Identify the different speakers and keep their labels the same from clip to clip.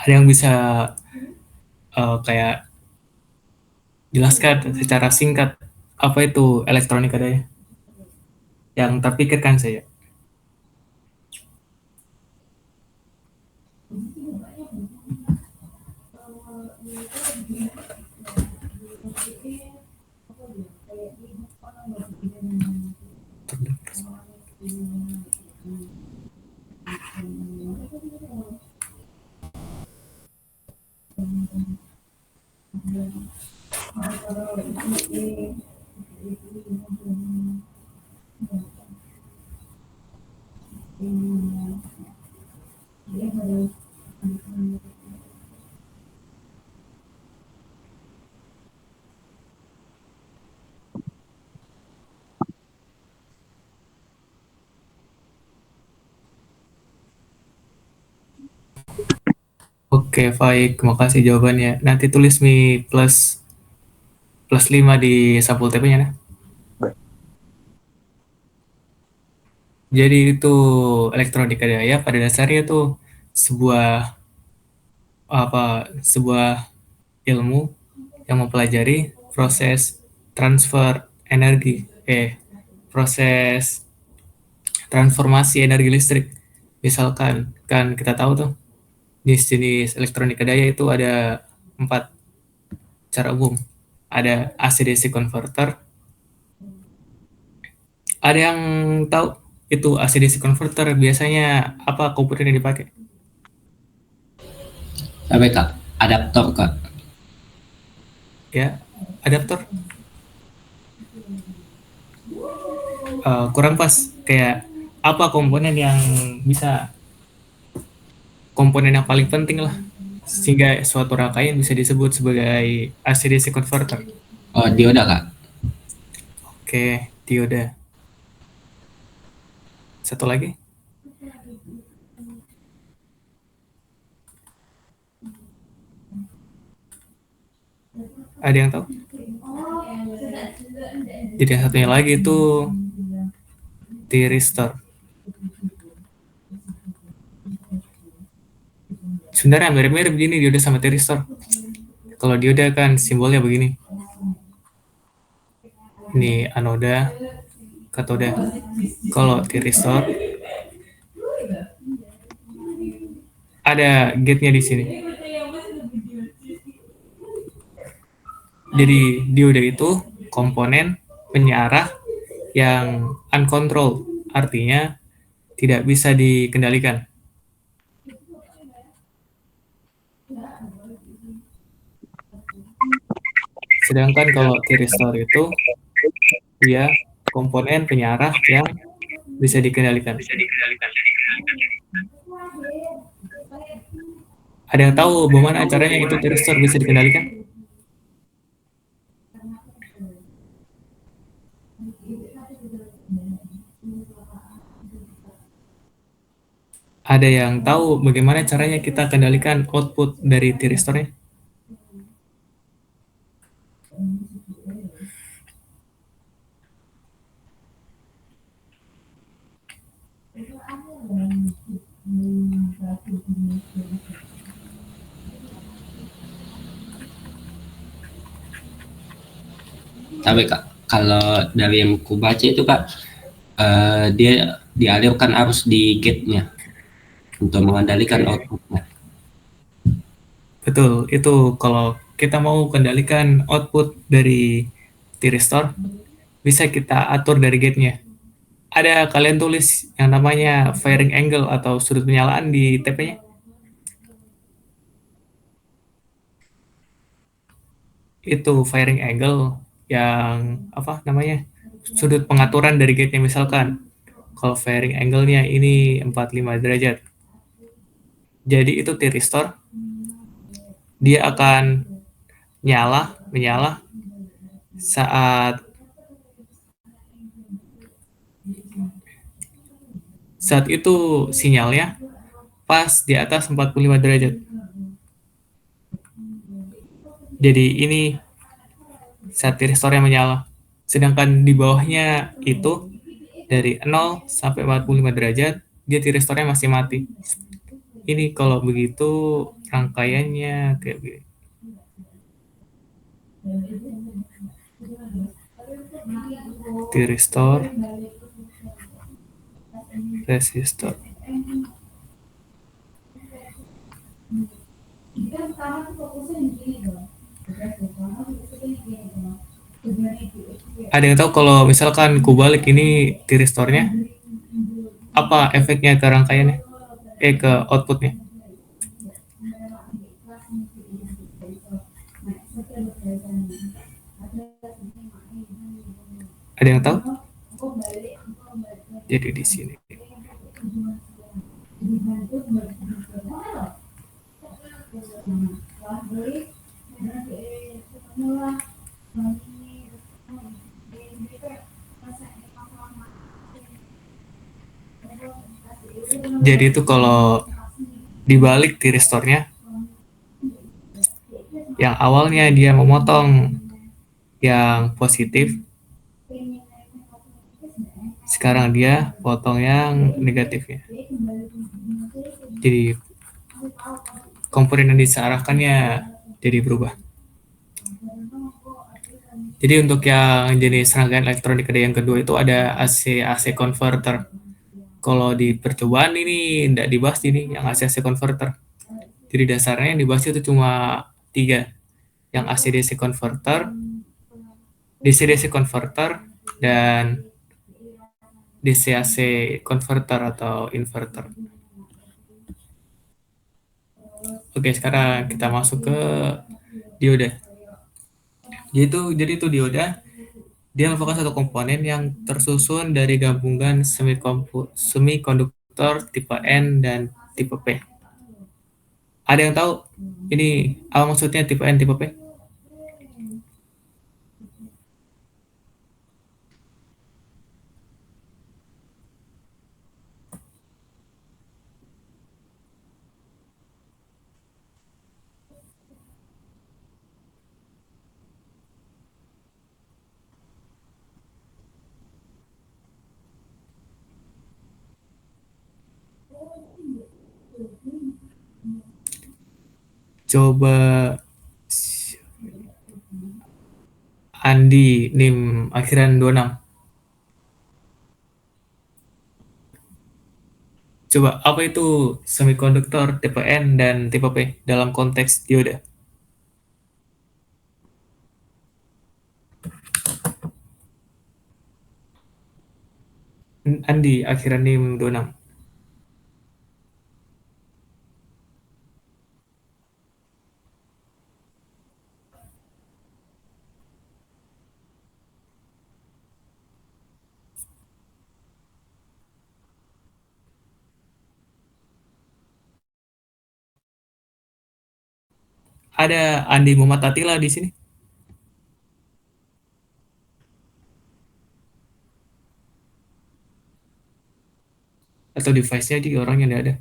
Speaker 1: Ada yang bisa kayak jelaskan secara singkat apa itu elektronika daya? Yang terpikirkan saya. Oke, baik. Terima kasih jawabannya. Nanti tulis mi plus plus 5 di sampul TP-nya. Nah. Jadi itu elektronika daya pada dasarnya itu sebuah sebuah ilmu yang mempelajari proses transfer energi, proses transformasi energi listrik. Misalkan kan kita tahu tuh jenis-jenis elektronika daya itu ada 4 cara umum. Ada AC/DC converter. Ada yang tahu itu AC/DC converter biasanya apa komponen yang dipakai?
Speaker 2: Sampai Kak, adaptor Kak.
Speaker 1: Ya, adaptor. Kurang pas. Kayak apa komponen yang bisa komponen yang paling penting lah sehingga suatu rangkaian bisa disebut sebagai AC/DC converter.
Speaker 2: Oh, dioda Kak.
Speaker 1: Oke, dioda. Satu lagi. Ada yang tahu? Jadi satunya lagi itu thyristor. Sebenarnya mirip-mirip gini dioda sama thyristor. Kalau dioda kan simbolnya begini. Ini anoda, katoda. Kalau thyristor ada gate-nya di sini. Jadi dioda itu komponen penyiarah yang uncontrolled, artinya tidak bisa dikendalikan. Sedangkan kalau thyristor itu dia komponen penyiarah yang bisa dikendalikan. Ada yang tahu bagaimana caranya itu thyristor bisa dikendalikan? Ada yang tahu bagaimana caranya kita kendalikan output dari thyristornya?
Speaker 2: Tapi Kak, kalau dari yang ku baca itu Kak, dia dialirkan arus di gate-nya untuk mengendalikan output-nya.
Speaker 1: Betul, itu kalau kita mau kendalikan output dari thyristor, bisa kita atur dari gate-nya. Ada kalian tulis yang namanya firing angle atau sudut penyalaan di TP-nya? Itu firing angle yang apa namanya? Sudut pengaturan dari gate-nya misalkan. Kalau firing angle-nya ini 45 derajat. Jadi itu thyristor, dia akan menyala saat itu sinyalnya pas di atas 45 derajat. Jadi ini saat tiristornya menyala. Sedangkan di bawahnya itu dari 0 sampai 45 derajat, dia tiristornya masih mati. Ini kalau begitu rangkaiannya kayak begini. Tiristor, resistor. Ada yang tahu kalau misalkan kubalik ini tiristornya, apa efeknya ke rangkaiannya? Ke outputnya? Ada yang tahu? Jadi di sini. Jadi itu kalau dibalik tiristornya, yang awalnya dia memotong yang positif, sekarang dia potong yang negatifnya. Jadi komponen yang disearahkannya jadi berubah. Jadi untuk yang jenis rangkaian elektronik yang kedua itu ada AC-AC converter. Kalau di percobaan ini tidak dibahas ini yang AC-AC converter. Jadi dasarnya yang dibahas itu cuma 3. Yang AC-DC converter, DC-DC converter, dan DC-AC converter atau inverter. Oke, sekarang kita masuk ke dioda. Jadi itu dioda, dia merupakan satu komponen yang tersusun dari gabungan semikonduktor tipe N dan tipe P. Ada yang tahu ini apa maksudnya tipe N, tipe P? Coba Andi NIM akhiran 26. Coba apa itu semikonduktor tipe N dan tipe P dalam konteks dioda? Andi akhiran NIM 26. Ada Andi Muhammad Atila di sini? Atau device-nya di orang yang tidak ada?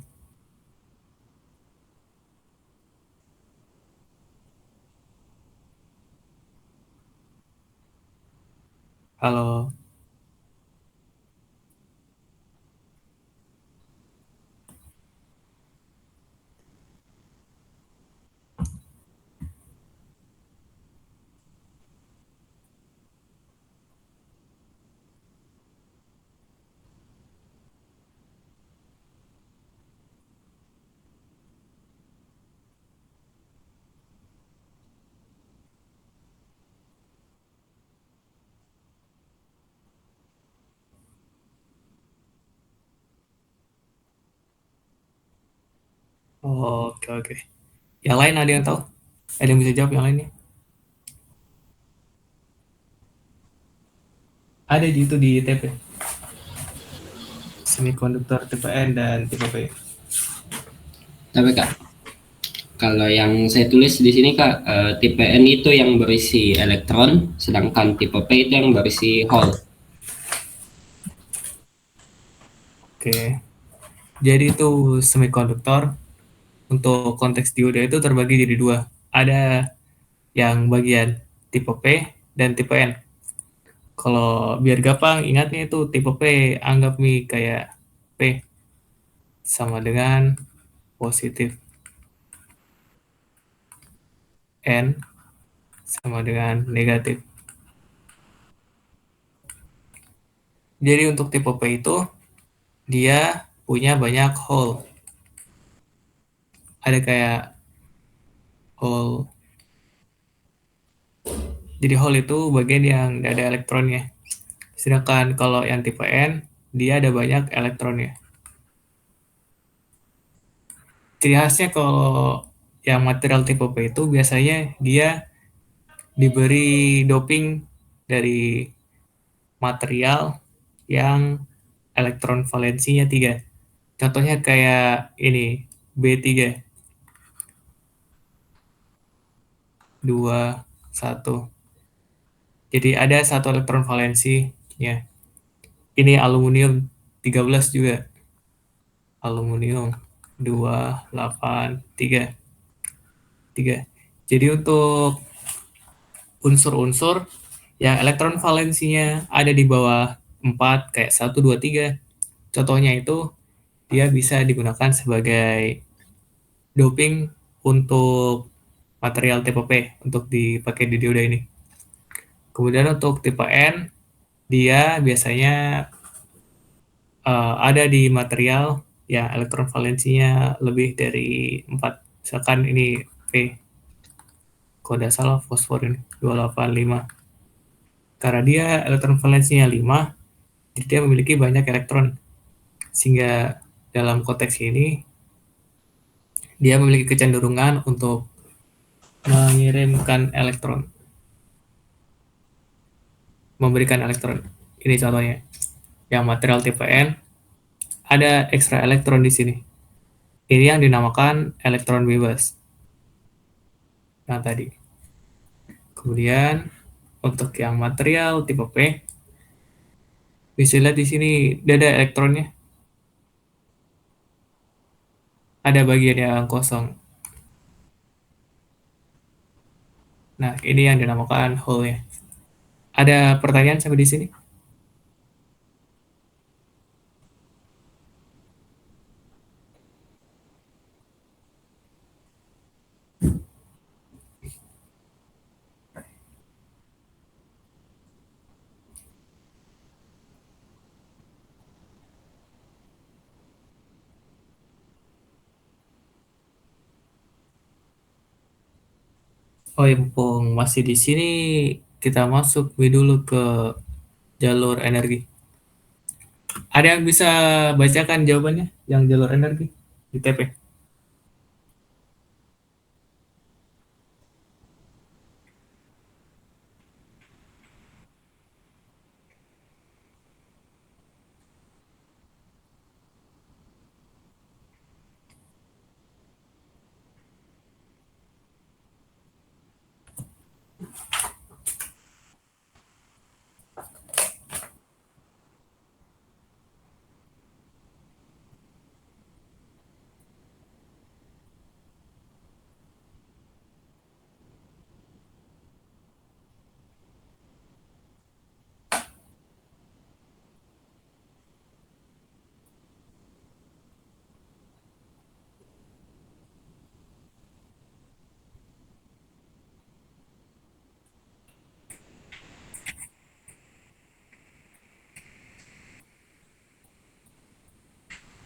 Speaker 1: Halo. Oh, oke, oke. Yang lain ada yang tahu? Ada yang bisa jawab yang lainnya? Ada di itu di TP. Semikonduktor tipe N dan tipe P.
Speaker 2: Tapi Kak, kalau yang saya tulis di sini Kak, tipe N itu yang berisi elektron, sedangkan tipe P itu yang berisi hole.
Speaker 1: Oke. Jadi itu semikonduktor untuk konteks dioda itu terbagi jadi dua. Ada yang bagian tipe P dan tipe N. Kalau biar gampang ingatnya itu tipe P, anggap nih kayak P sama dengan positif, N sama dengan negatif. Jadi untuk tipe P itu dia punya banyak hole. Ada kayak hole. Jadi hole itu bagian yang tidak ada elektronnya. Sedangkan kalau yang tipe N, dia ada banyak elektronnya. Ciri khasnya kalau yang material tipe P itu biasanya dia diberi doping dari material yang elektron valensinya 3. Contohnya kayak ini, B3, 2, 1. Jadi ada satu elektron valensinya. Ini aluminium 13 juga. Aluminium 2, 8, 3. 3. Jadi untuk unsur-unsur yang elektron valensinya ada di bawah 4, kayak 1, 2, 3. Contohnya itu dia bisa digunakan sebagai doping untuk material tipe P untuk dipakai di dioda ini. Kemudian untuk tipe N, dia biasanya ada di material yang elektron valensinya lebih dari 4. Misalkan ini P, kalau tidak salah fosfor ini 285. Karena dia elektron valensinya 5, jadi dia memiliki banyak elektron. Sehingga dalam konteks ini, dia memiliki kecenderungan untuk mengirimkan elektron, memberikan elektron. Ini contohnya. Yang material tipe N, ada ekstra elektron di sini. Ini yang dinamakan elektron bebas. Yang tadi. Kemudian, untuk yang material tipe P, bisa lihat di sini ada elektronnya. Ada bagian yang kosong. Nah, ini yang dinamakan hole-nya. Ada pertanyaan sampai di sini? Oh ya, mumpung masih di sini, kita masuk dulu ke jalur energi. Ada yang bisa bacakan jawabannya, yang jalur energi di TP?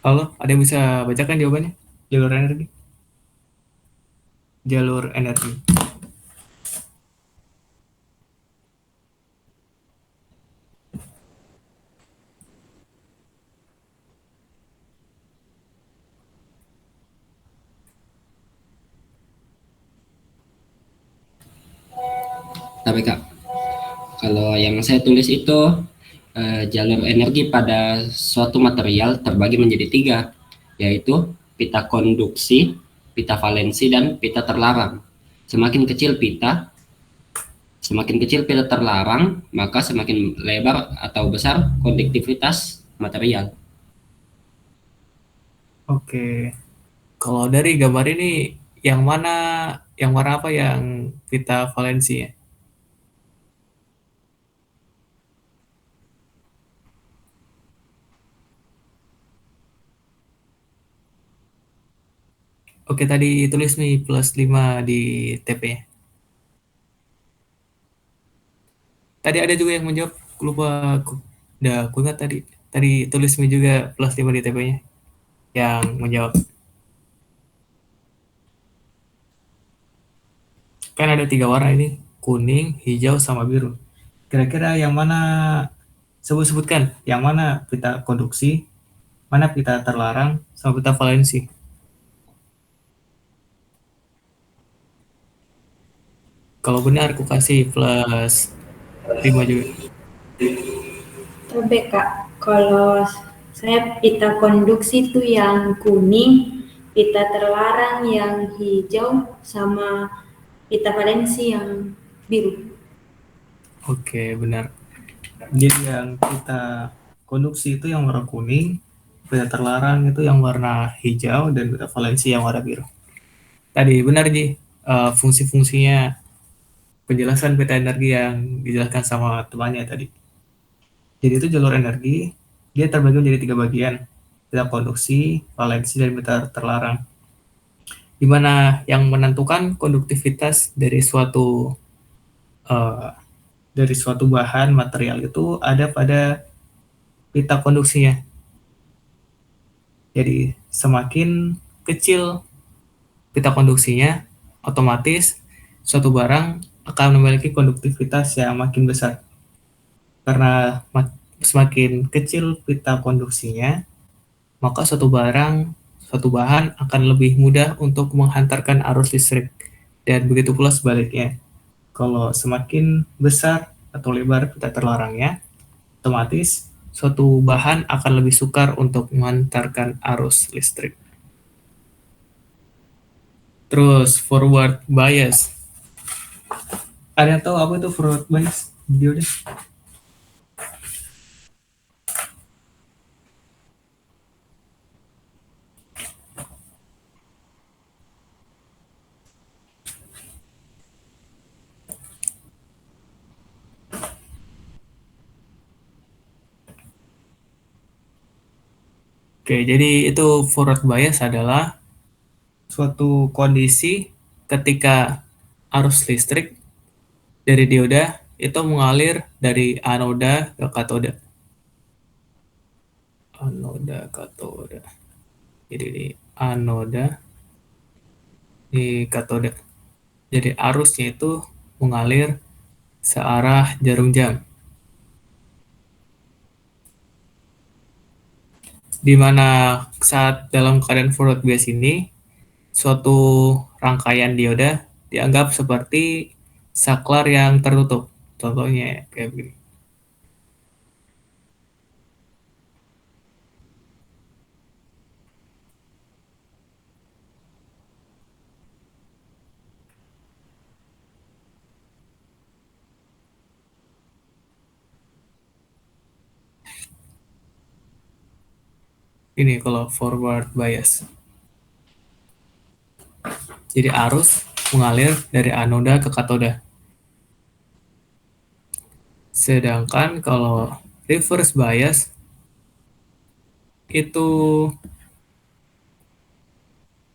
Speaker 1: Halo, ada yang bisa bacakan jawabannya? Jalur energi? Jalur energi.
Speaker 2: Tapi Kak, kalau yang saya tulis itu jalur energi pada suatu material terbagi menjadi tiga, yaitu pita konduksi, pita valensi, dan pita terlarang. Semakin kecil pita terlarang, maka semakin lebar atau besar konduktivitas material.
Speaker 1: Oke, kalau dari gambar ini yang mana, yang warna apa yang pita valensi ya? Oke, tadi tulis nih plus 5 di TP. Tadi ada juga yang menjawab, lupa aku. Udah aku ingat tadi. Tadi tulis nih juga plus 5 di TP-nya. Yang menjawab. Kan ada tiga warna ini. Kuning, hijau, sama biru. Kira-kira yang mana, sebut-sebutkan. Yang mana pita konduksi, mana pita terlarang, sama pita valensi. Kalau benar aku kasih plus 5 juga.
Speaker 3: Tapi Kak, kalau saya pita konduksi itu yang kuning, pita terlarang yang hijau, sama pita valensi yang biru.
Speaker 1: Oke, benar. Jadi yang kita konduksi itu yang warna kuning, pita terlarang itu yang warna hijau, dan pita valensi yang warna biru. Tadi benar Ji. Fungsi-fungsinya penjelasan peta energi yang dijelaskan sama temannya tadi. Jadi itu jalur energi, dia terbagi menjadi tiga bagian, peta konduksi, valensi, dan peta terlarang. Di mana yang menentukan konduktivitas eh, dari suatu bahan material itu ada pada pita konduksinya. Jadi semakin kecil pita konduksinya, otomatis suatu barang akan memiliki konduktivitas yang makin besar. Karena semakin kecil pita konduksinya, maka suatu bahan akan lebih mudah untuk menghantarkan arus listrik. Dan begitu pula sebaliknya. Kalau semakin besar atau lebar pita terlarangnya, otomatis suatu bahan akan lebih sukar untuk menghantarkan arus listrik. Terus forward bias. Ada yang tahu apa itu forward bias? Video deh. Oke, jadi itu forward bias adalah suatu kondisi ketika arus listrik dari dioda itu mengalir dari anoda ke katoda. Anoda katoda. Jadi di anoda di katoda. Jadi arusnya itu mengalir searah jarum jam. Di mana saat dalam keadaan forward bias ini, suatu rangkaian dioda dianggap seperti saklar yang tertutup. Contohnya kayak begini. Ini kalau forward bias. Jadi arus mengalir dari anoda ke katoda. Sedangkan kalau reverse bias itu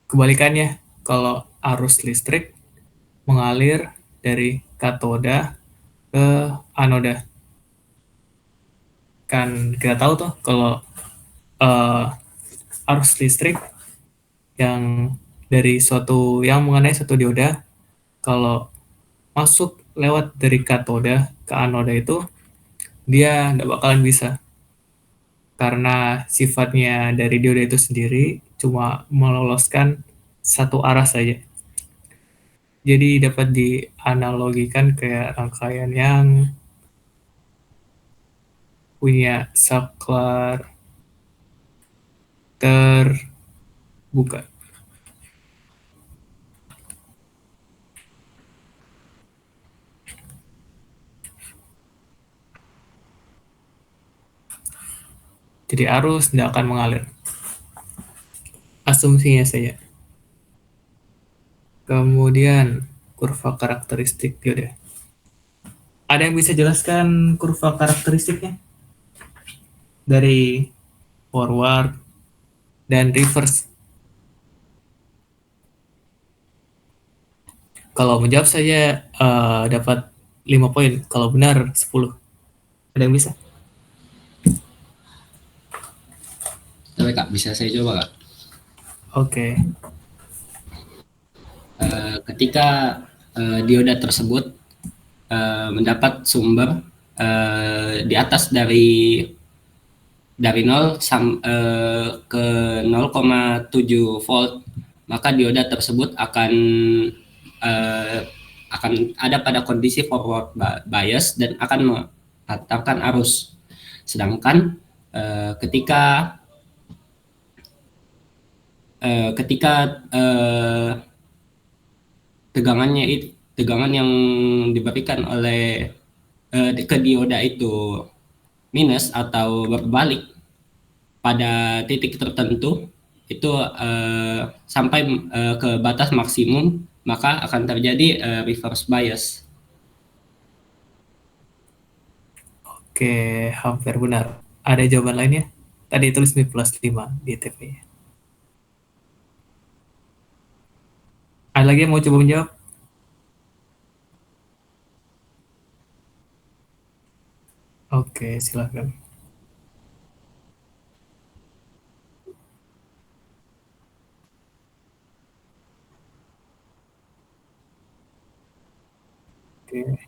Speaker 1: kebalikannya. Kalau arus listrik mengalir dari katoda ke anoda. Kan kita tahu tuh kalau uh, arus listrik yang dari suatu yang mengenai satu dioda, kalau masuk lewat dari katoda ke anoda itu dia tidak bakalan bisa, karena sifatnya dari dioda itu sendiri cuma meloloskan satu arah saja. Jadi dapat dianalogikan kayak rangkaian yang punya saklar terbuka. Jadi arus tidak akan mengalir. asumsinya saja. Kemudian kurva karakteristik dioda. Ada yang bisa jelaskan kurva karakteristiknya dari forward dan reverse? Kalau menjawab saja dapat 5 poin, kalau benar 10. Ada yang bisa?
Speaker 2: Tapi Kak, bisa saya coba Kak?
Speaker 1: Oke.
Speaker 2: Ketika dioda tersebut mendapat sumber di atas dari 0 ke 0,7 volt, maka dioda tersebut akan ada pada kondisi forward bias dan akan menghantarkan arus. Sedangkan ketika tegangan yang diberikan oleh ke dioda itu minus atau berbalik pada titik tertentu itu sampai ke batas maksimum, maka akan terjadi reverse bias.
Speaker 1: Oke, hampir benar. Ada jawaban lainnya? Tadi tulis nih plus 5 di TP. Ada lagi yang mau coba menjawab? Oke, silahkan. Oke.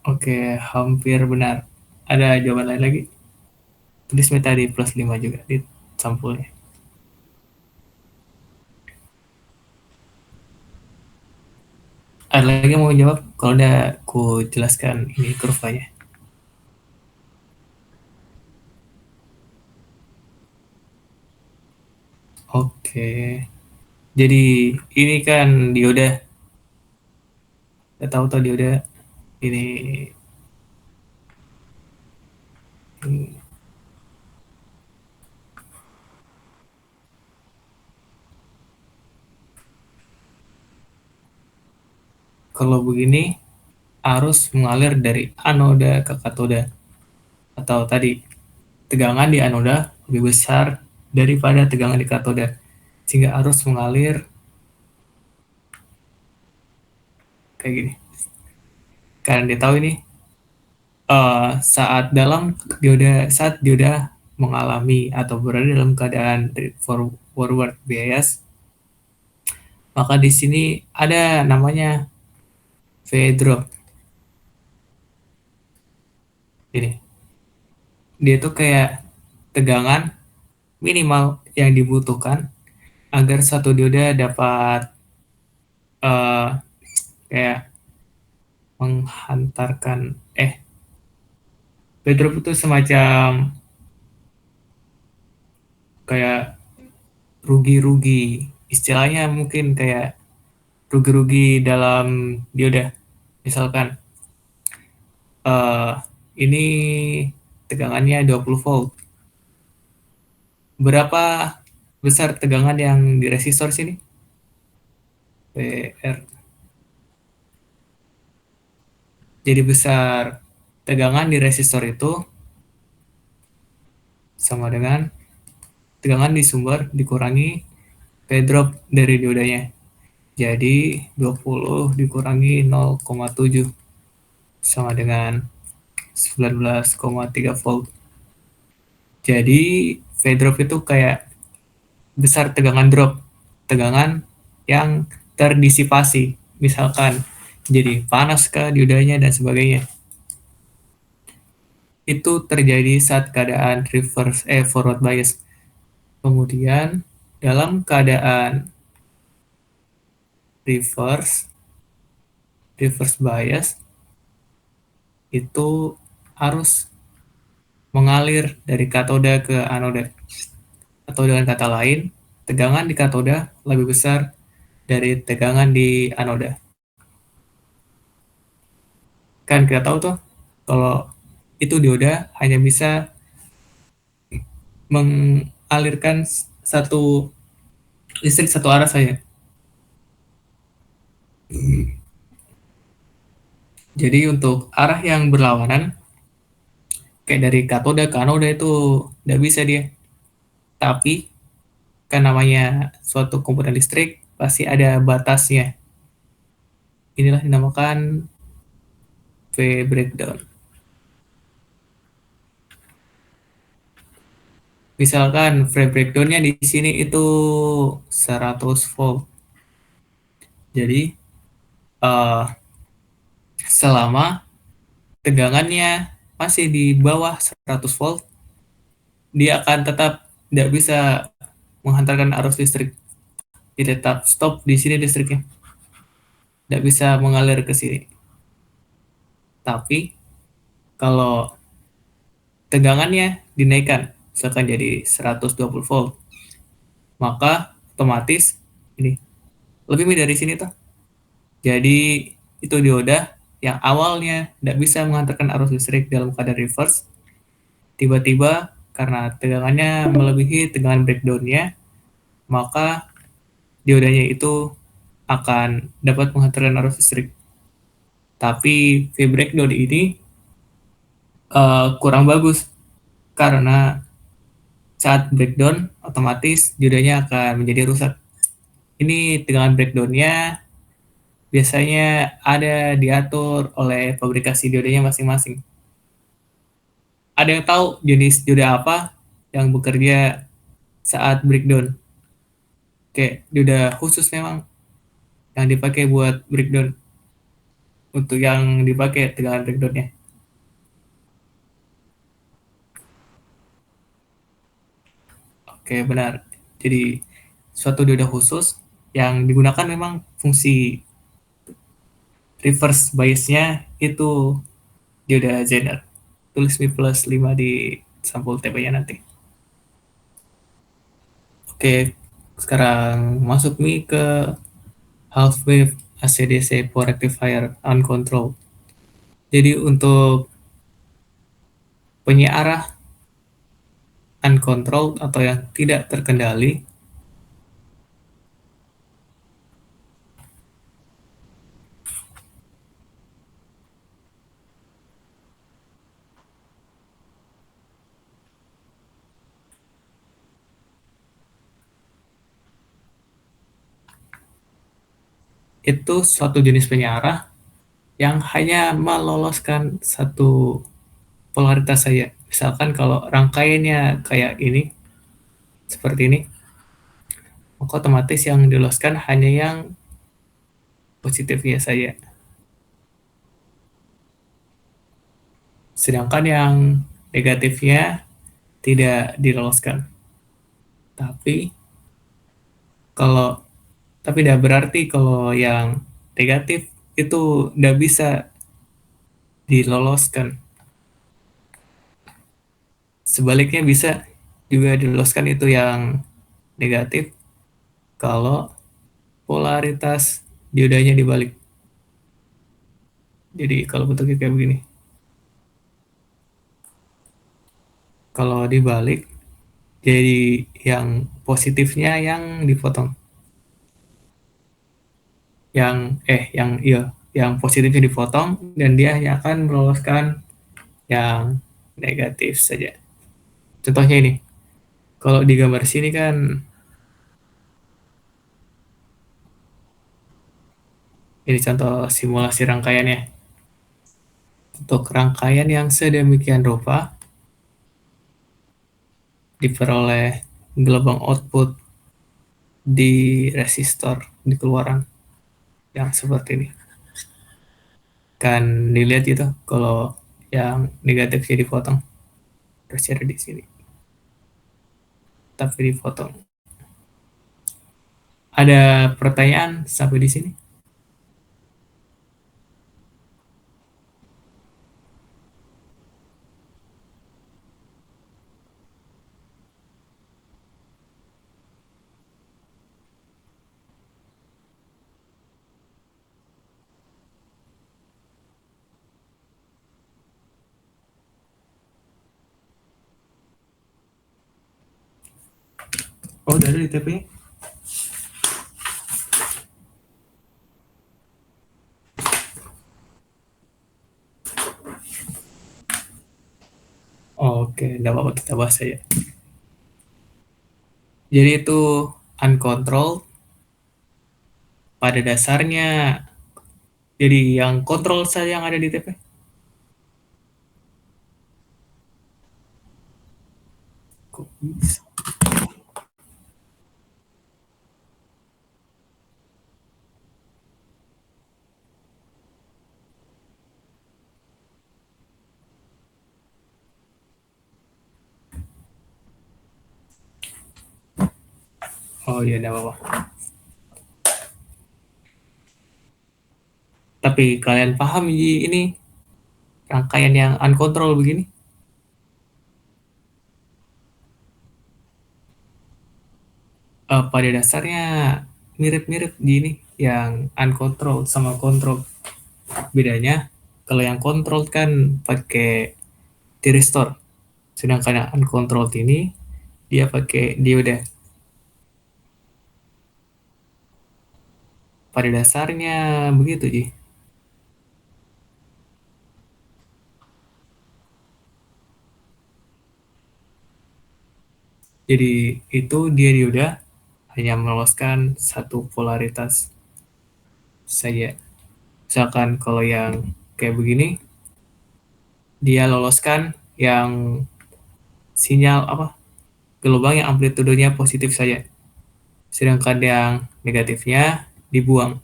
Speaker 1: Oke, hampir benar. Ada jawaban lain lagi? Tulis tadi plus 5 juga di sampulnya. Ada lagi yang mau jawab? Kalau udah aku jelaskan ini kurvanya. Oke. Jadi ini kan dioda. Udah tahu tau dioda ini kalau begini arus mengalir dari anoda ke katoda, atau tadi tegangan di anoda lebih besar daripada tegangan di katoda, sehingga arus mengalir kayak gini. Karena dia tahu ini saat dioda mengalami atau berada dalam keadaan forward bias, maka di sini ada namanya V drop. Ini dia tuh kayak tegangan minimal yang dibutuhkan agar satu dioda dapat kayak menghantarkan V drop itu semacam kayak rugi-rugi, istilahnya mungkin kayak rugi-rugi dalam dioda. Misalkan ini tegangannya 20 volt. Berapa besar tegangan yang di resistor sini? PR. Jadi besar tegangan di resistor itu sama dengan tegangan di sumber dikurangi P drop dari diodanya. Jadi 20 dikurangi 0,7 sama dengan 19,3 volt. Jadi V drop itu kayak besar tegangan drop, tegangan yang terdisipasi, misalkan jadi panas kah di udahnya dan sebagainya. Itu terjadi saat keadaan forward bias. Kemudian dalam keadaan reverse reverse bias itu arus mengalir dari katoda ke anoda. Atau dengan kata lain, tegangan di katoda lebih besar dari tegangan di anoda. Kan kita tahu tuh, kalau itu dioda hanya bisa mengalirkan satu listrik satu arah saja. Jadi untuk arah yang berlawanan, kayak dari katoda ke anoda itu tidak bisa dia. Tapi kan namanya suatu komponen listrik pasti ada batasnya. Inilah dinamakan V breakdown. Misalkan V breakdown-nya di sini itu 100 volt. Jadi selama tegangannya masih di bawah 100 volt, dia akan tetap tidak bisa menghantarkan arus listrik. Dia tetap stop di sini listriknya. Tidak bisa mengalir ke sini. Tapi kalau tegangannya dinaikkan, misalkan jadi 120 volt, maka otomatis ini lebih dari sini tuh. Jadi itu dioda yang awalnya tidak bisa menghantarkan arus listrik dalam keadaan reverse, tiba-tiba karena tegangannya melebihi tegangan breakdown-nya, maka diodanya itu akan dapat menghantarkan arus listrik. Tapi V breakdown ini kurang bagus karena saat breakdown otomatis diodanya akan menjadi rusak. Ini tegangan breakdown-nya biasanya ada diatur oleh pabrikasi diodanya masing-masing. Ada yang tahu jenis dioda apa yang bekerja saat breakdown? Kayak dioda khusus memang yang dipakai buat breakdown. Untuk yang dipakai tegangan breakdown-nya. Oke, benar. Jadi suatu dioda khusus yang digunakan memang fungsi reverse bias-nya itu dioda Zener. Tulis Mi plus 5 di sampul TP-nya nanti. Oke, sekarang masuk Mi ke half wave AC/DC power rectifier uncontrolled. Jadi untuk penyiarah uncontrolled atau yang tidak terkendali, itu suatu jenis penyiarah yang hanya meloloskan satu polaritas saja. Misalkan kalau rangkaiannya kayak ini, seperti ini, maka otomatis yang diloloskan hanya yang positifnya saja. Sedangkan yang negatifnya tidak diloloskan. Tapi kalau tidak berarti kalau yang negatif itu tidak bisa diloloskan. Sebaliknya bisa juga diloloskan itu yang negatif kalau polaritas diodanya dibalik. Jadi kalau bentuknya kayak begini. Kalau dibalik, jadi yang positifnya yang dipotong. Yang positifnya dipotong dan dia hanya akan meloloskan yang negatif saja. Contohnya ini. Kalau di gambar sini kan ini contoh simulasi rangkaiannya. Untuk rangkaian yang sedemikian rupa, diperoleh gelombang output di resistor di keluaran yang seperti ini. Kan dilihat itu kalau yang negatif jadi potong terus ada di sini, tapi dipotong. Ada pertanyaan sampai di sini? Oh, udah ada di TP? Oke, enggak apa-apa, kita bahas aja. Jadi itu uncontrolled pada dasarnya. Jadi yang kontrol saja yang ada di TP. Kok bisa? Oh iya, enggak apa-apa. Tapi kalian paham ini rangkaian yang uncontrolled begini? Pada dasarnya mirip-mirip di ini yang uncontrolled sama controlled. Bedanya kalau yang controlled kan pakai thyristor, sedangkan yang uncontrolled ini dia pakai dioda. Pada dasarnya begitu, Ji. Jadi itu dia dioda hanya meloloskan satu polaritas saja. Misalkan kalau yang kayak begini, dia loloskan yang sinyal apa? Gelombang yang amplitudenya positif saja. Sedangkan yang negatifnya dibuang.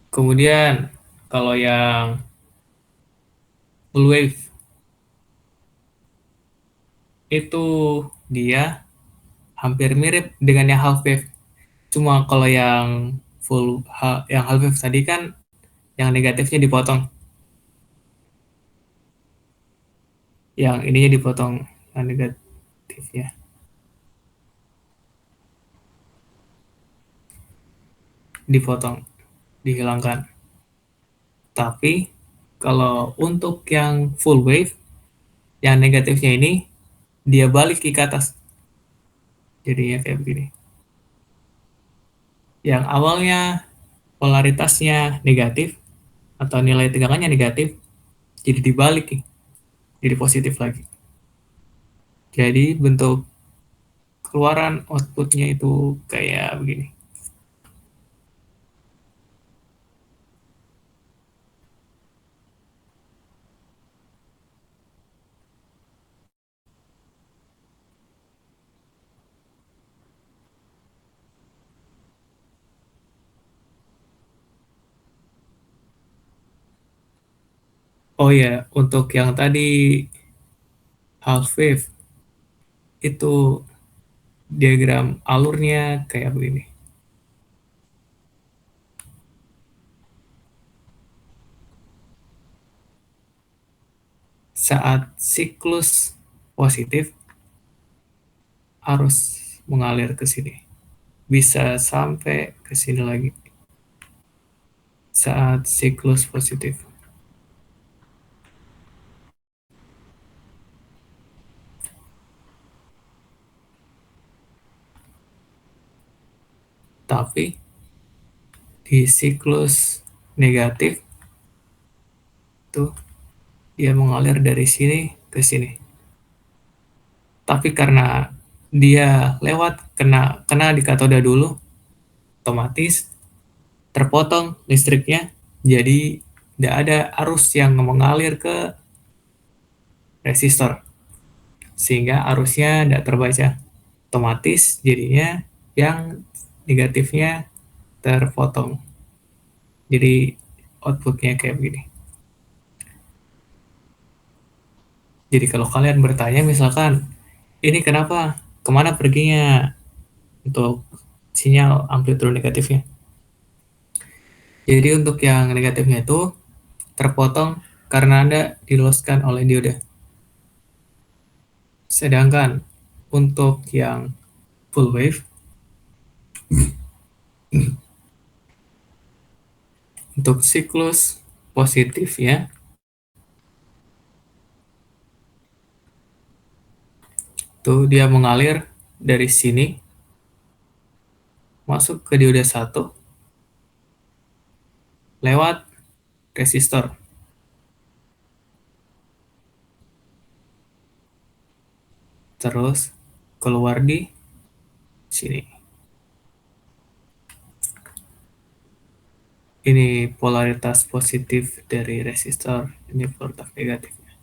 Speaker 1: Kemudian kalau yang full wave itu dia hampir mirip dengan yang half wave. Cuma kalau yang yang half wave tadi kan yang negatifnya dipotong, yang ininya dipotong, yang negatifnya dipotong, dihilangkan. Tapi kalau untuk yang full wave, yang negatifnya ini dia balik ke atas. Jadinya kayak begini. Yang awalnya polaritasnya negatif atau nilai tegangannya negatif, jadi dibalik, jadi positif lagi. Jadi bentuk keluaran outputnya itu kayak begini. Oh ya, untuk yang tadi half wave itu diagram alurnya kayak begini. Saat siklus positif arus mengalir ke sini. Bisa sampai ke sini lagi. Saat siklus positif. Tapi di siklus negatif tuh dia mengalir dari sini ke sini. Tapi karena dia lewat kena di katoda dulu, otomatis terpotong listriknya, jadi tidak ada arus yang mengalir ke resistor, sehingga arusnya tidak terbaca. Otomatis jadinya yang negatifnya terpotong. Jadi outputnya kayak begini. Jadi kalau kalian bertanya misalkan, ini kenapa? Kemana perginya untuk sinyal amplitudo negatifnya? Jadi untuk yang negatifnya itu terpotong karena Anda diloloskan oleh diode. Sedangkan untuk yang full wave, untuk siklus positifnya, tuh dia mengalir dari sini, masuk ke diode 1, lewat resistor. Terus keluar di sini. Ini polaritas positif dari resistor, ini polaritas negatifnya.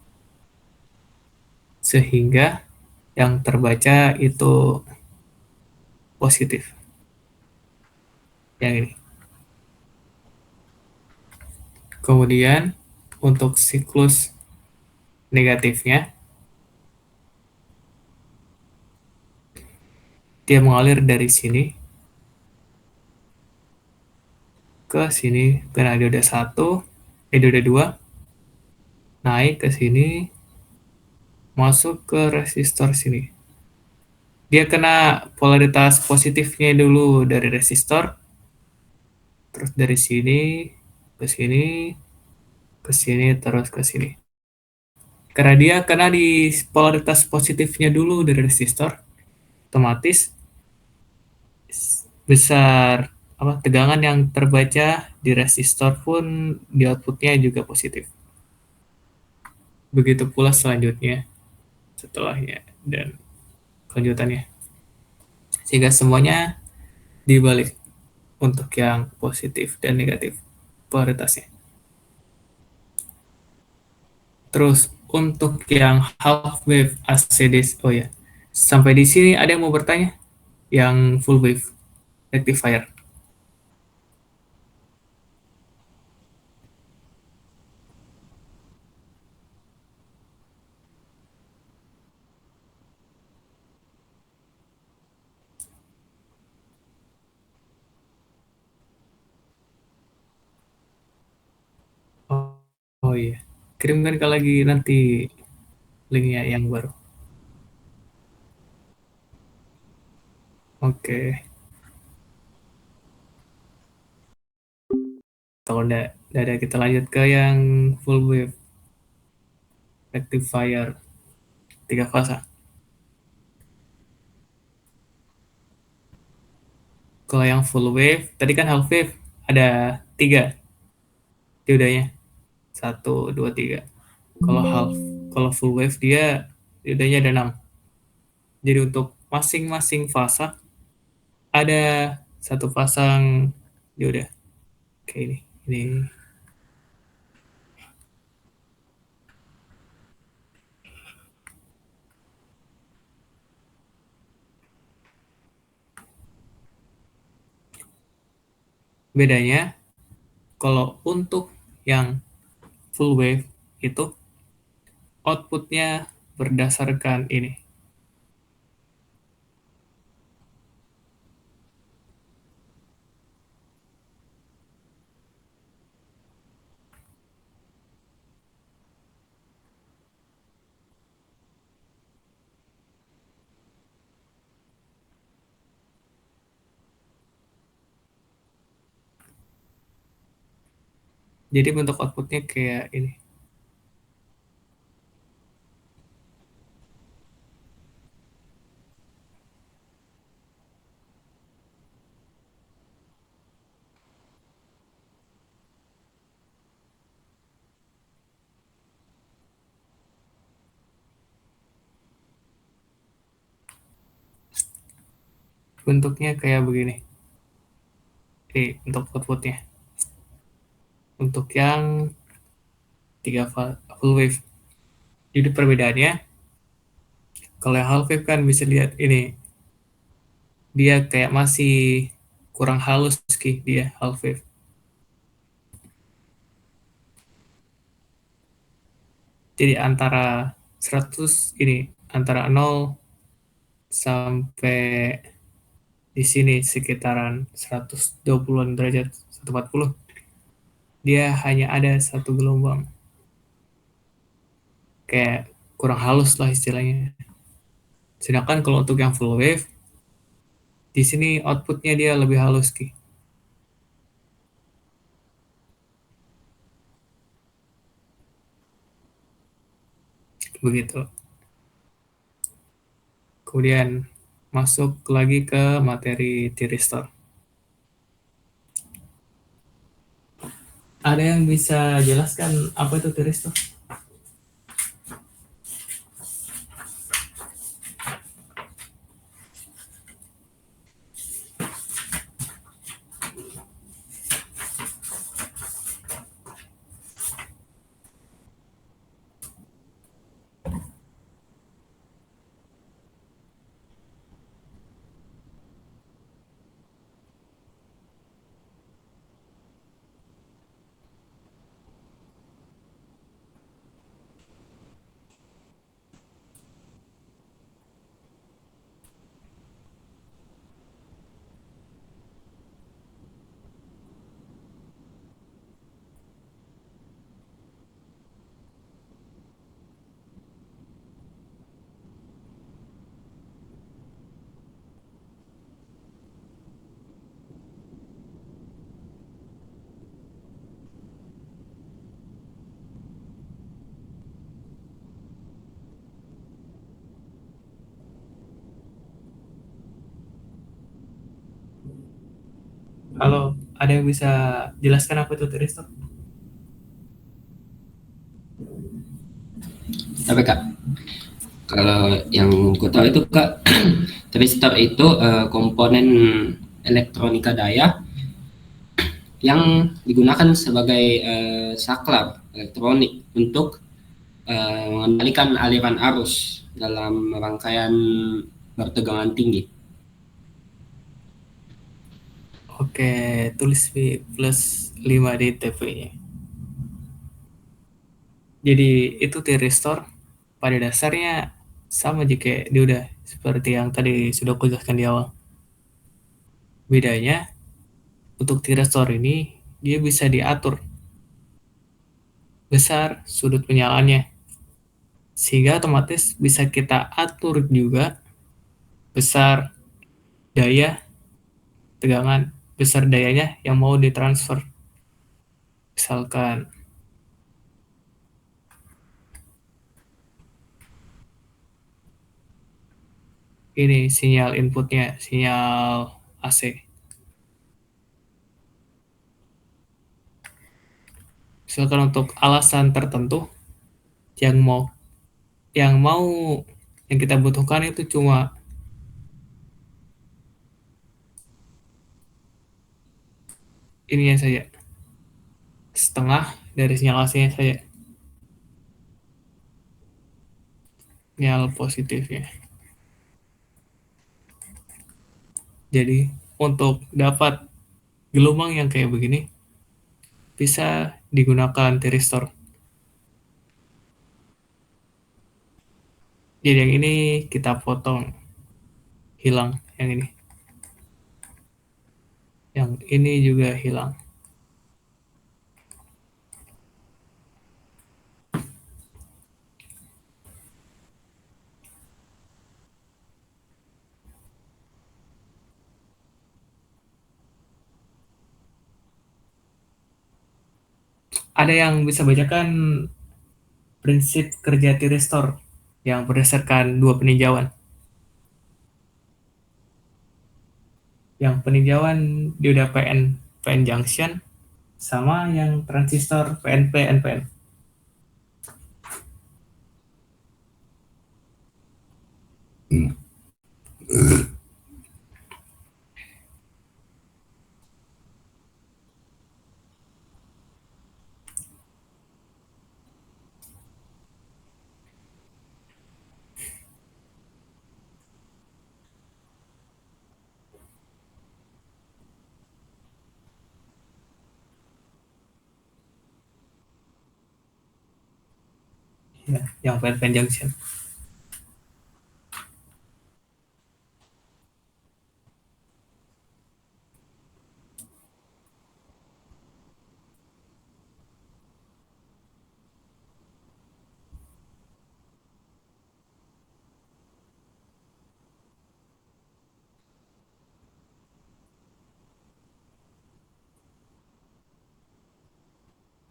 Speaker 1: Sehingga yang terbaca itu positif. Yang ini. Kemudian untuk siklus negatifnya, dia mengalir dari sini ke sini, kena diode 1, diode 2, naik ke sini, masuk ke resistor sini. Dia kena polaritas positifnya dulu dari resistor, terus dari sini, ke sini, ke sini, terus ke sini. Karena dia kena di polaritas positifnya dulu dari resistor, otomatis besar tegangan yang terbaca di resistor pun di outputnya juga positif. Begitu pula selanjutnya, setelahnya, dan kelanjutannya. Sehingga semuanya dibalik untuk yang positif dan negatif polaritasnya. Terus untuk yang half wave ACDC, oh ya, sampai di sini ada yang mau bertanya? Yang full wave rectifier. Oh, oh iya, kirimkan ke lagi nanti linknya yang baru. Oke, kalau udah ada kita lanjut ke yang full wave rectifier 3 fasa. Kalau yang full wave, tadi kan half wave ada 3 diodanya, 1, 2, 3. Kalau kalau full wave dia diodanya ada 6. Jadi untuk masing-masing fasa ada satu pasang dioda. Kayak ini. Ini bedanya kalau untuk yang full wave itu outputnya berdasarkan ini. Jadi bentuk outputnya kayak ini. Bentuknya kayak begini. Ini untuk outputnya. Untuk yang full wave. Jadi perbedaannya, kalau yang half wave kan bisa lihat ini, dia kayak masih kurang halus ki dia half wave. Jadi antara 100 ini, antara 0 sampai di sini sekitaran 120-an derajat, 140, dia hanya ada satu gelombang. Kayak kurang halus lah istilahnya. Sedangkan kalau untuk yang full wave, di sini outputnya dia lebih halus ki. Begitu. Kemudian masuk lagi ke materi tiristor. Ada yang bisa jelaskan apa itu tiristor? Halo, ada yang bisa jelaskan apa itu tiristor?
Speaker 2: Tapi Kak, kalau yang ku tahu itu Kak, tristor itu komponen elektronika daya yang digunakan sebagai saklar elektronik untuk mengendalikan aliran arus dalam rangkaian bertegangan tinggi.
Speaker 1: Oke, tulis plus 5 di TP-nya. Jadi itu tiristor pada dasarnya sama jika dia udah seperti yang tadi sudah aku jelaskan di awal. Bedanya untuk tiristor ini dia bisa diatur besar sudut penyalaannya, sehingga otomatis bisa kita atur juga besar daya tegangan, besar dayanya yang mau ditransfer. Misalkan ini sinyal inputnya, sinyal AC. Misalkan untuk alasan tertentu yang mau yang mau yang kita butuhkan itu cuma ininya saja, setengah dari sinyal AC-nya saja, sinyal positifnya. Jadi untuk dapat gelombang yang kayak begini bisa digunakan tiristor. Jadi yang ini kita potong, hilang yang ini. Yang ini juga hilang. Ada yang bisa bacakan prinsip kerja tiristor yang berdasarkan dua peninjauan. Yang peninjauan dioda PN junction sama yang transistor PNP NPN. Ya, yang Fan Junction.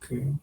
Speaker 1: Oke.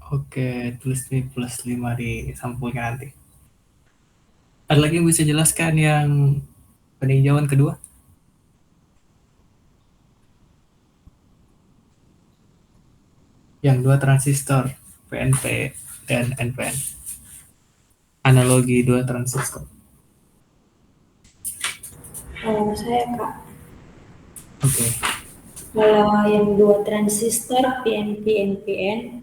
Speaker 1: Oke, tulis nih plus 5 di sampulnya nanti. Ada lagi yang bisa jelaskan yang peninjauan kedua? Yang dua transistor, PNP dan NPN. Analogi dua transistor.
Speaker 3: Kalau saya Kak,
Speaker 1: Oke,
Speaker 3: kalau yang dua transistor PNP NPN,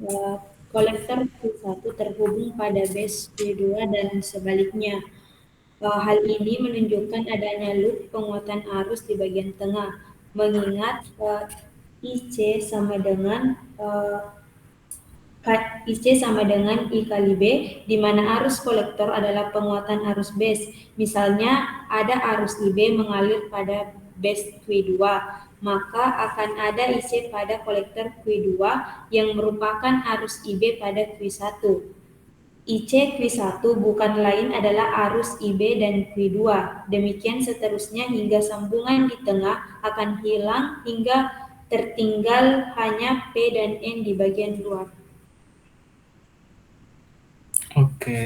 Speaker 3: kolektor Q1 terhubung pada base Q2 dan sebaliknya. Hal ini menunjukkan adanya loop penguatan arus di bagian tengah, mengingat IC sama dengan IC sama dengan I kali B, di mana arus kolektor adalah penguatan arus base. Misalnya, ada arus IB mengalir pada base Q2, maka akan ada IC pada kolektor Q2 yang merupakan arus IB pada Q1. IC Q1 bukan lain adalah arus IB dan Q2. Demikian seterusnya hingga sambungan di tengah akan hilang hingga tertinggal hanya P dan N di bagian luar.
Speaker 1: oke.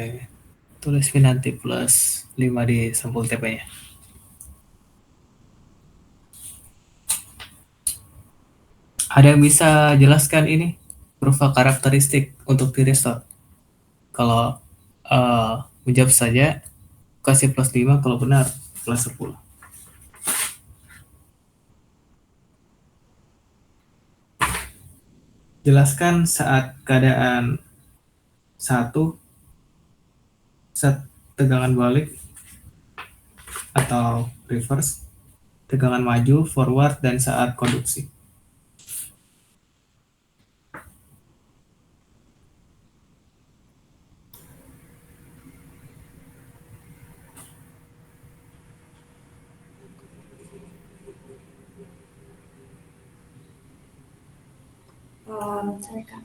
Speaker 1: Tulis V nanti plus 5 di sampul TP-nya. Ada yang bisa jelaskan ini? Berupa karakteristik untuk tiristor. Kalau menjawab saja, kasih plus 5, kalau benar plus 10. Jelaskan saat keadaan 1, saat tegangan balik atau reverse, tegangan maju, forward, dan saat konduksi.
Speaker 3: Misalkan,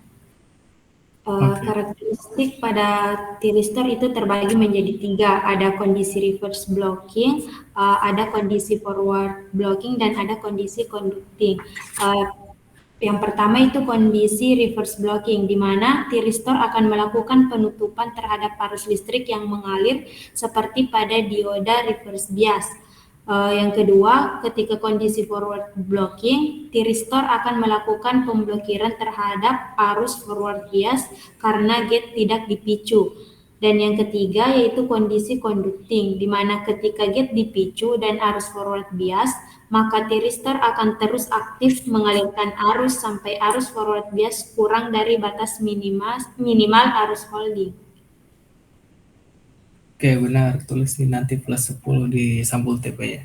Speaker 1: Oke.
Speaker 3: karakteristik pada tiristor itu terbagi menjadi tiga. Ada kondisi reverse blocking, ada kondisi forward blocking, dan ada kondisi conducting. Yang pertama itu kondisi reverse blocking, di mana tiristor akan melakukan penutupan terhadap arus listrik yang mengalir seperti pada dioda reverse bias. Yang kedua, ketika kondisi forward blocking, tiristor akan melakukan pemblokiran terhadap arus forward bias karena gate tidak dipicu. Dan yang ketiga yaitu kondisi conducting, di mana ketika gate dipicu dan arus forward bias, maka tiristor akan terus aktif mengalirkan arus sampai arus forward bias kurang dari batas minimal arus holding.
Speaker 1: Oke, benar. Tulis nih nanti plus 10 di sampul TP-nya.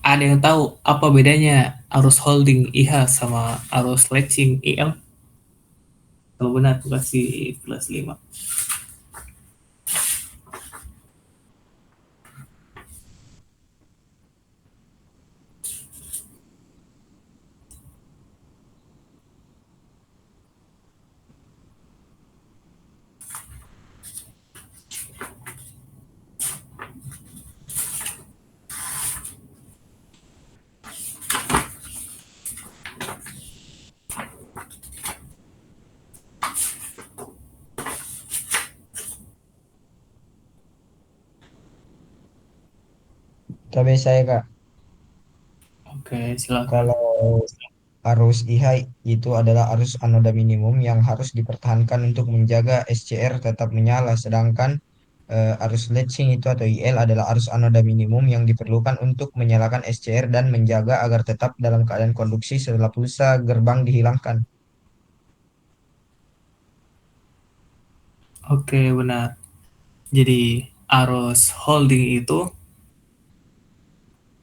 Speaker 1: Ada yang tahu apa bedanya arus holding IH sama arus latching IL? Kalau benar, aku kasih plus 5.
Speaker 4: Tapi saya Kak,
Speaker 1: Oke, silakan.
Speaker 4: kalau arus IH itu adalah arus anoda minimum yang harus dipertahankan untuk menjaga SCR tetap menyala, sedangkan arus latching itu atau IL adalah arus anoda minimum yang diperlukan untuk menyalakan SCR dan menjaga agar tetap dalam keadaan konduksi setelah pulsa gerbang dihilangkan.
Speaker 1: Oke, benar. Jadi arus holding itu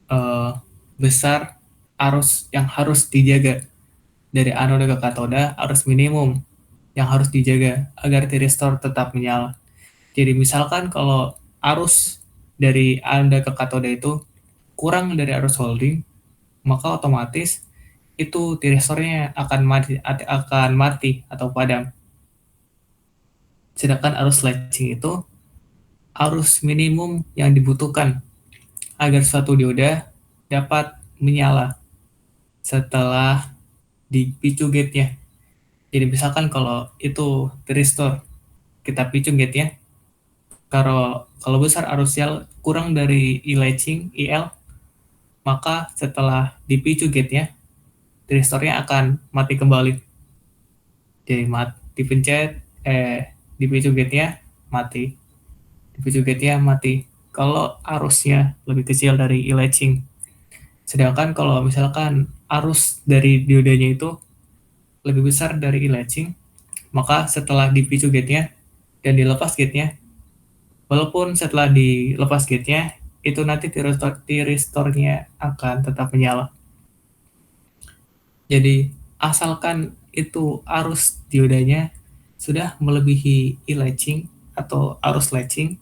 Speaker 1: eh, besar arus yang harus dijaga dari anoda ke katoda, arus minimum yang harus dijaga agar tiristor tetap menyala. Jadi misalkan kalau arus dari anoda ke katoda itu kurang dari arus holding, maka otomatis itu tiristornya akan mati atau padam. Sedangkan arus latching itu arus minimum yang dibutuhkan agar suatu dioda dapat menyala setelah dipicu gate-nya. Jadi misalkan kalau itu tristor, kita picu gate-nya, kalau kalau besar arus sial kurang dari e-latching, IL, maka setelah dipicu gate-nya, tristornya akan mati kembali. Jadi dipencet, dipicu gate-nya, mati. Dipicu gate-nya, mati. Kalau arusnya lebih kecil dari e-latching. Sedangkan kalau misalkan arus dari diodanya itu lebih besar dari e-latching, maka setelah dipicu gate-nya dan dilepas gate-nya, walaupun setelah dilepas gate-nya, itu nanti tiristornya akan tetap menyala. Jadi, asalkan itu arus diodanya sudah melebihi e-latching atau arus latching,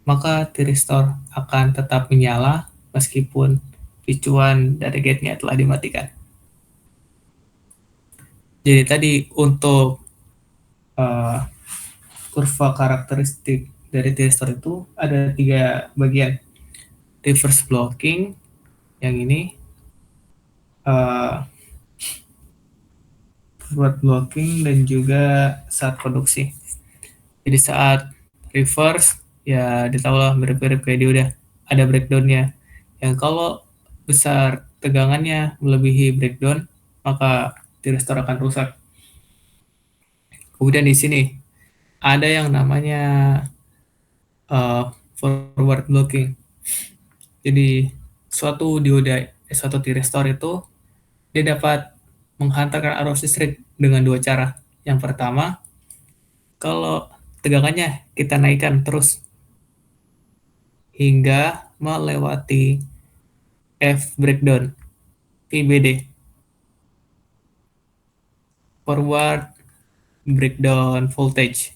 Speaker 1: maka tiristor akan tetap menyala meskipun picuan dari gate-nya telah dimatikan. Jadi tadi untuk uh, kurva karakteristik dari tiristor itu ada 3 bagian. Reverse blocking, yang ini, uh, forward blocking, dan juga saat konduksi. Jadi saat reverse, ya ditahulah mirip-mirip kayak dia udah ada breakdownnya. Yang kalau besar tegangannya melebihi breakdown, maka tiristor akan rusak. Kemudian di sini ada yang namanya forward blocking. Jadi suatu tiristor itu dia dapat menghantarkan arus listrik dengan 2 cara. Yang pertama, kalau tegangannya kita naikkan terus hingga melewati F breakdown, PBD, forward breakdown voltage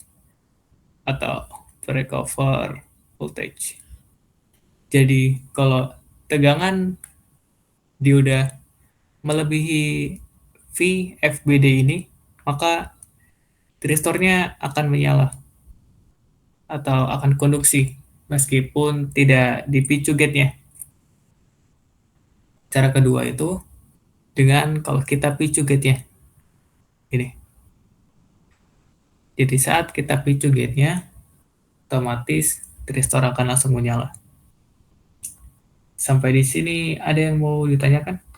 Speaker 1: atau breakover voltage. Jadi kalau tegangan dioda melebihi VFBD ini, maka tristornya akan menyala atau akan konduksi meskipun tidak dipicu gate-nya. Cara kedua itu dengan kalau kita picu gate-nya. Ini. Jadi saat kita picu gate-nya, otomatis tristor akan langsung menyala. Sampai di sini ada yang mau ditanyakan?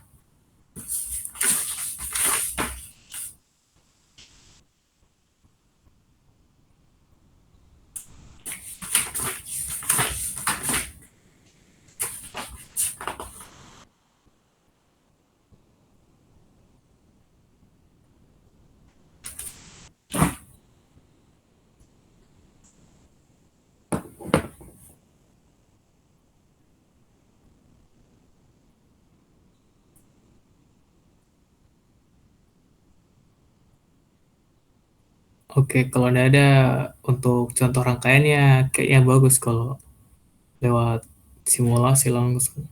Speaker 1: Oke, kalau tidak ada untuk contoh rangkaiannya, kayaknya bagus kalau lewat simulasi langsung.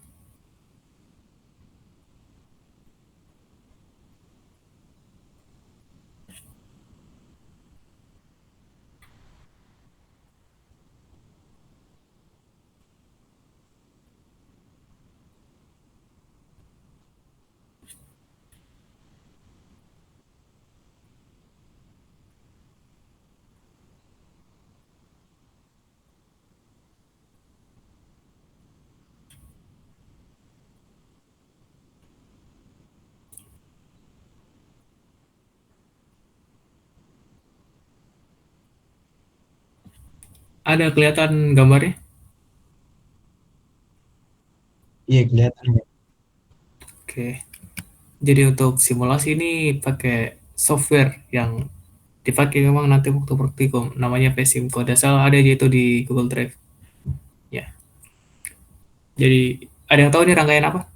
Speaker 1: Ada kelihatan gambarnya?
Speaker 4: Iya kelihatan ya.
Speaker 1: Oke. Jadi untuk simulasi ini pakai software yang dipakai memang nanti waktu praktikum. Namanya PSIM. Kalau tidak salah ada aja itu di Google Drive. Ya. Jadi ada yang tahu ini rangkaian apa?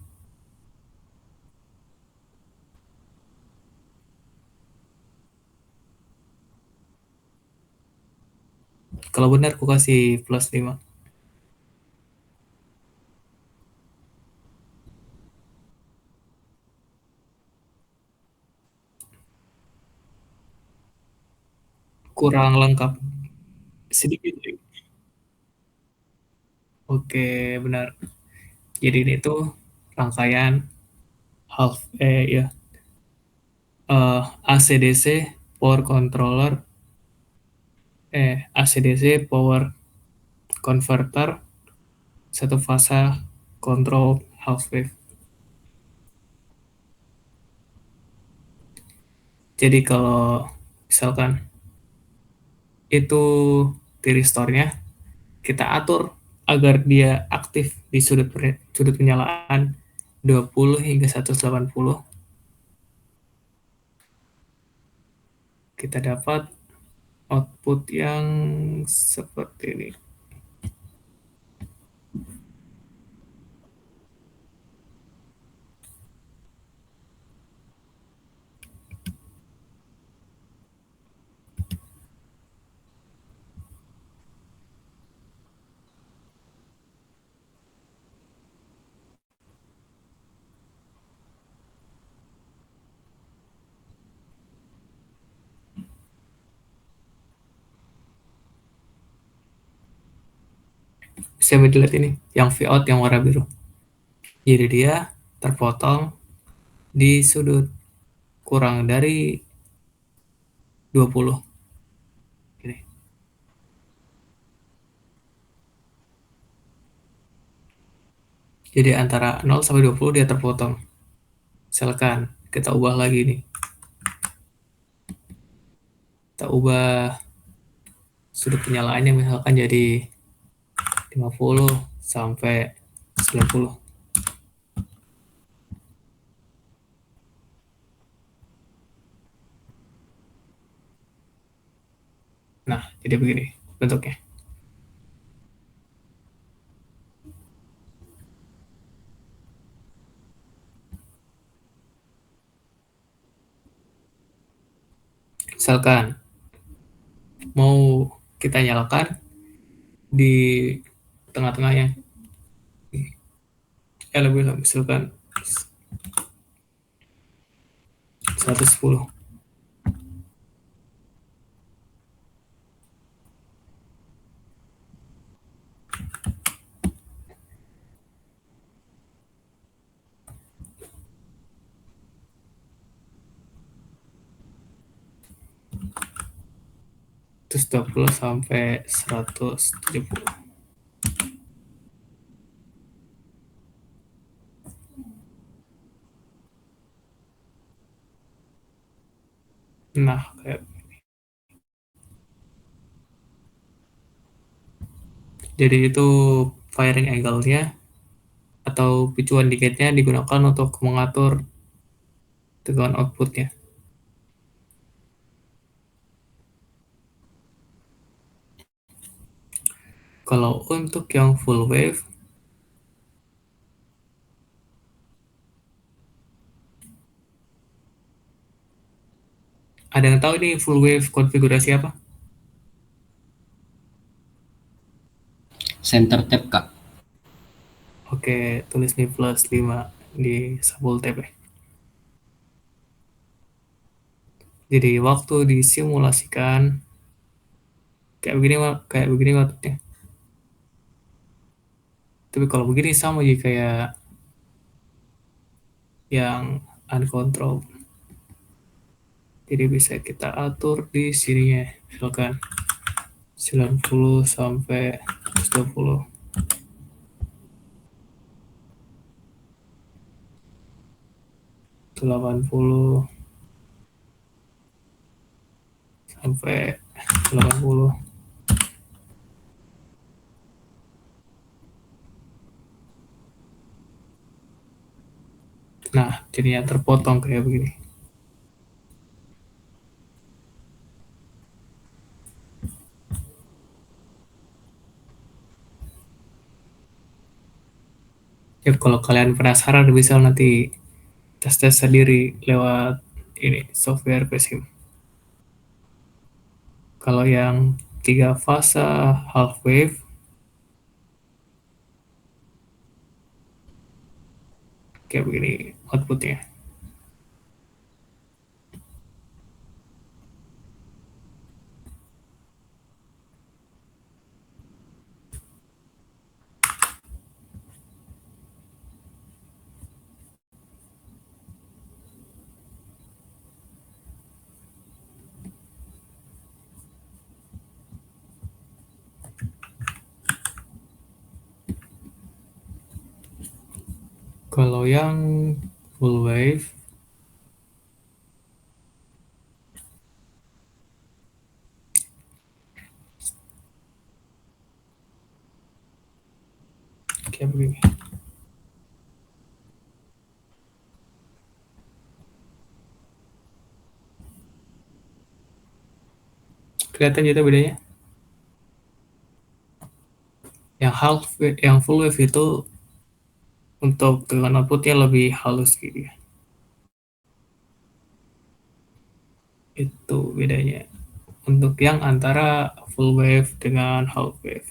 Speaker 1: Kalau benar aku kasih plus 5. Kurang lengkap. Sedikit. Oke, benar. Jadi ini tuh rangkaian half ya ACDC power controller ACDC power converter satu fase control half wave. Jadi kalau misalkan itu tiristornya kita atur agar dia aktif di sudut penyalaan 20 hingga 180, kita dapat output yang seperti ini. Bisa dilihat ini, yang Vout yang warna biru. Jadi dia terpotong di sudut kurang dari 20. Ini. Jadi antara 0 sampai 20 dia terpotong. Misalkan kita ubah lagi nih. Kita ubah sudut penyalaannya misalkan jadi 50 sampai 90. Nah, jadi begini bentuknya. Misalkan mau kita nyalakan di tengah-tengahnya. Lebih lah, misalkan 110. Terus 20 sampai 170. Nah, kayak jadi itu firing angle-nya atau picuan diketnya digunakan untuk mengatur tegangan outputnya. Kalau untuk yang full wave, ada yang tahu ini full wave konfigurasi apa?
Speaker 2: Center tap Kak.
Speaker 1: Oke, tulis nih plus 5 di sampul tab. Jadi waktu disimulasikan kayak begini waktunya. Tapi kalau begini sama aja kayak yang uncontrolled. Jadi bisa kita atur di sininya, misalkan 90 sampai 120. 80 sampai 80. Nah, jadinya terpotong kayak begini. Ya, kalau kalian penasaran bisa nanti tes-tes sendiri lewat ini software PSIM. Kalau yang tiga fase half wave kayak begini outputnya. Kalau yang full wave kayak begini. Kelihatan gitu bedanya? Yang full wave itu untuk tegangan outputnya lebih halus gitu ya. Itu bedanya. Untuk yang antara full wave dengan half wave.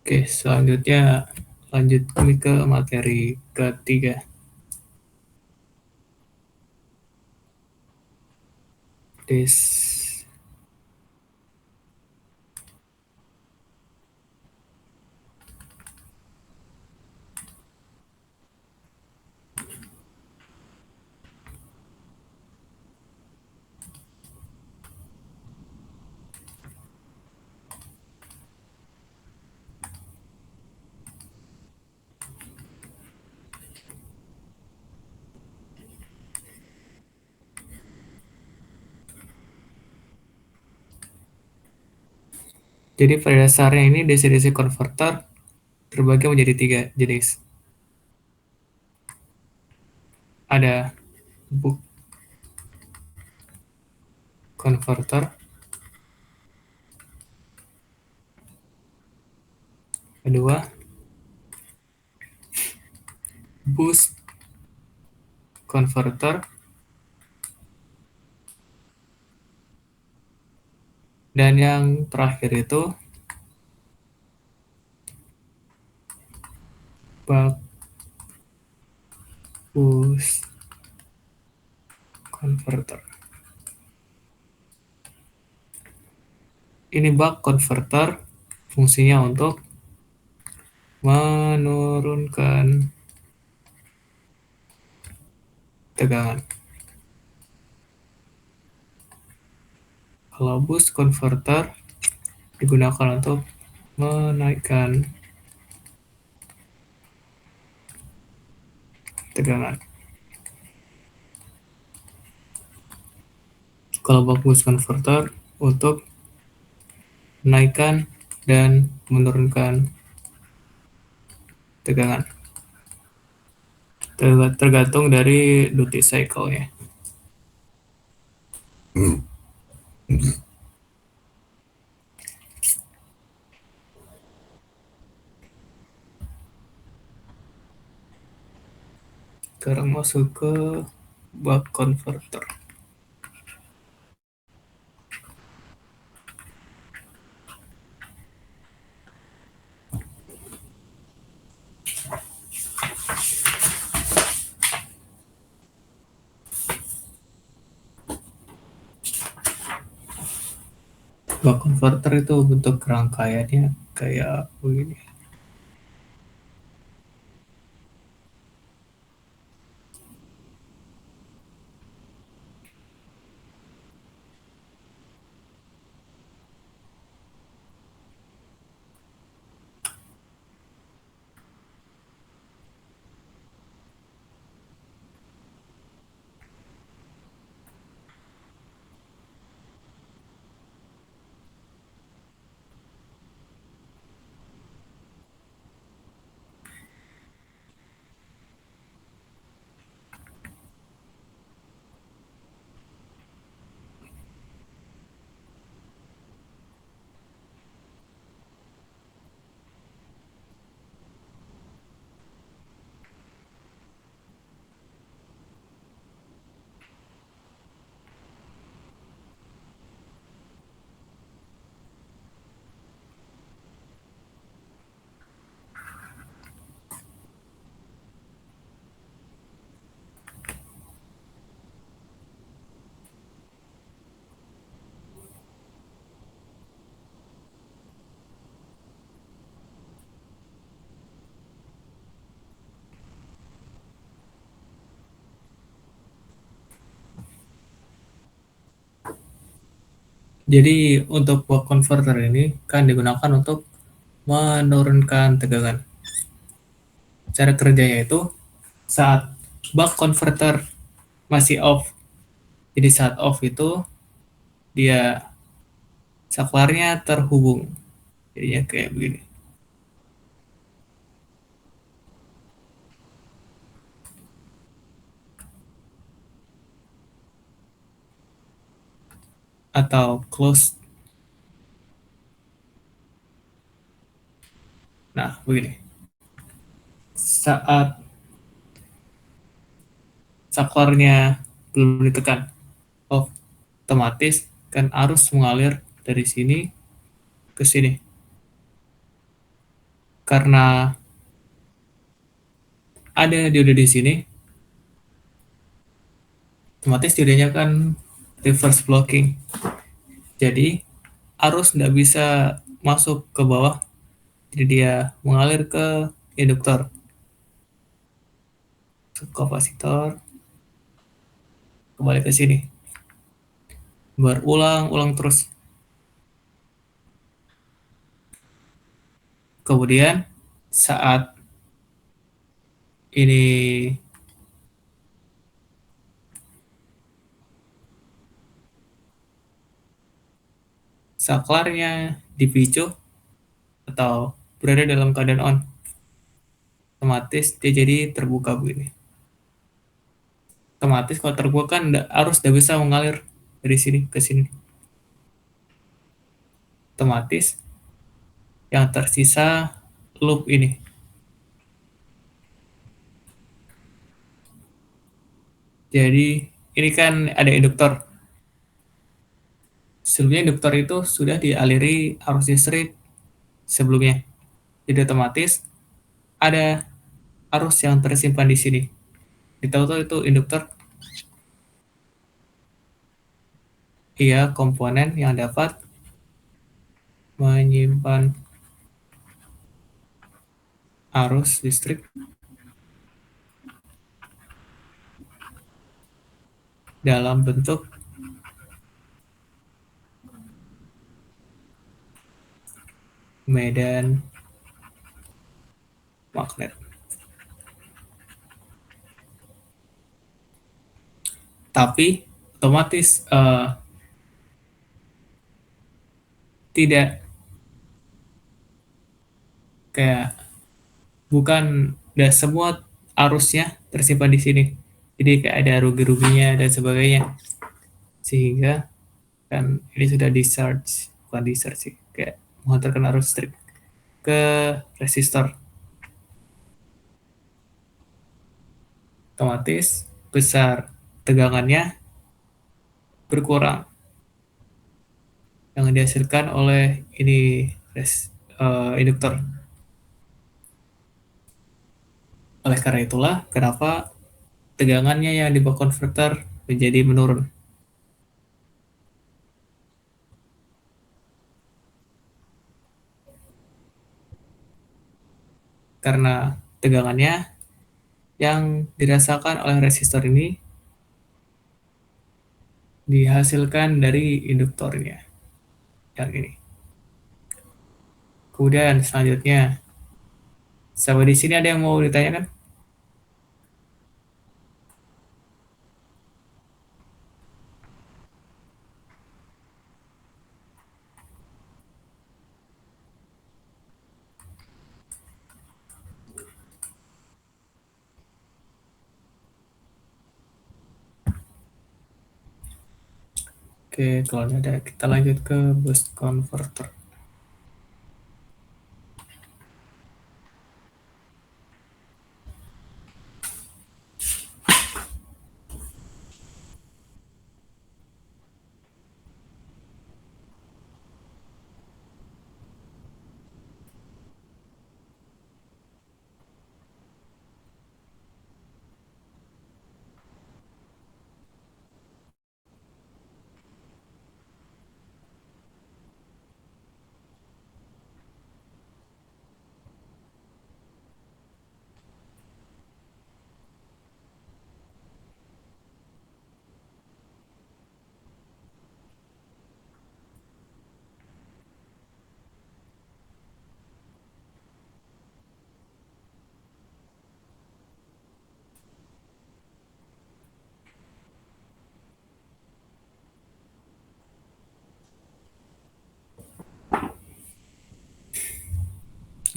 Speaker 1: Oke, selanjutnya lanjut ke materi ketiga. This. Jadi pada dasarnya ini DC-DC converter terbagi menjadi tiga jenis. Ada buck converter, kedua boost converter, dan yang terakhir itu buck boost converter. Ini buck converter fungsinya untuk menurunkan tegangan. Kalau boost converter digunakan untuk menaikkan tegangan. Kalau buck boost converter untuk menaikkan dan menurunkan tegangan. Tergantung dari duty cycle-nya. Sekarang masuk ke buck converter. Buck converter itu bentuk rangkaiannya kayak begini. Jadi untuk buck converter ini kan digunakan untuk menurunkan tegangan. Cara kerjanya itu saat buck converter masih off. Jadi saat off itu dia saklarnya terhubung. Jadinya kayak begini. Atau close. Nah, begini. Saat saklarnya belum ditekan off, otomatis kan arus mengalir dari sini ke sini. Karena ada dioda di sini, otomatis diodanya kan reverse blocking. Jadi arus nggak bisa masuk ke bawah, jadi dia mengalir ke induktor, kapasitor, kembali ke sini. Berulang-ulang terus. Kemudian saat ini saklarnya dipicu atau berada dalam keadaan on, otomatis dia jadi terbuka begini. Otomatis kalau terbuka kan arus udah bisa mengalir dari sini ke sini. Otomatis yang tersisa loop ini. Jadi ini kan ada induktor. Sebelumnya induktor itu sudah dialiri arus listrik sebelumnya. Jadi otomatis ada arus yang tersimpan di sini. Ditahu-tahu itu induktor. Iya, komponen yang dapat menyimpan arus listrik dalam bentuk medan magnet. Tapi otomatis tidak kayak bukan dan semua arusnya tersimpan di sini. Jadi kayak ada rugi-ruginya dan sebagainya. Sehingga kan ini sudah discharge, bukan discharge sih, kayak mengantarkan arus listrik ke resistor. Otomatis besar tegangannya berkurang yang dihasilkan oleh ini induktor. Oleh karena itulah kenapa tegangannya yang di buck converter menjadi menurun. Karena tegangannya yang dirasakan oleh resistor ini dihasilkan dari induktornya yang ini. Kemudian selanjutnya, sampai di sini ada yang mau ditanyakan? Oke, kalau ada kita lanjut ke boost converter.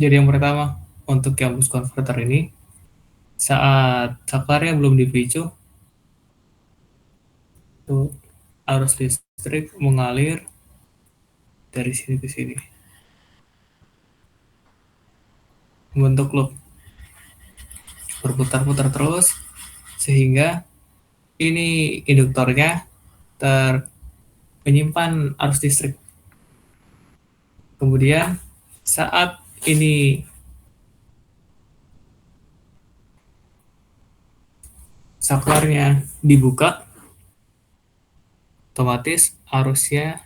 Speaker 1: Jadi yang pertama, untuk yang boost converter ini, saat saklarnya belum dipicu, tuh arus listrik mengalir dari sini ke sini, membentuk loop, berputar-putar terus, sehingga ini induktornya menyimpan arus listrik. Kemudian saat ini saklarnya dibuka, otomatis arusnya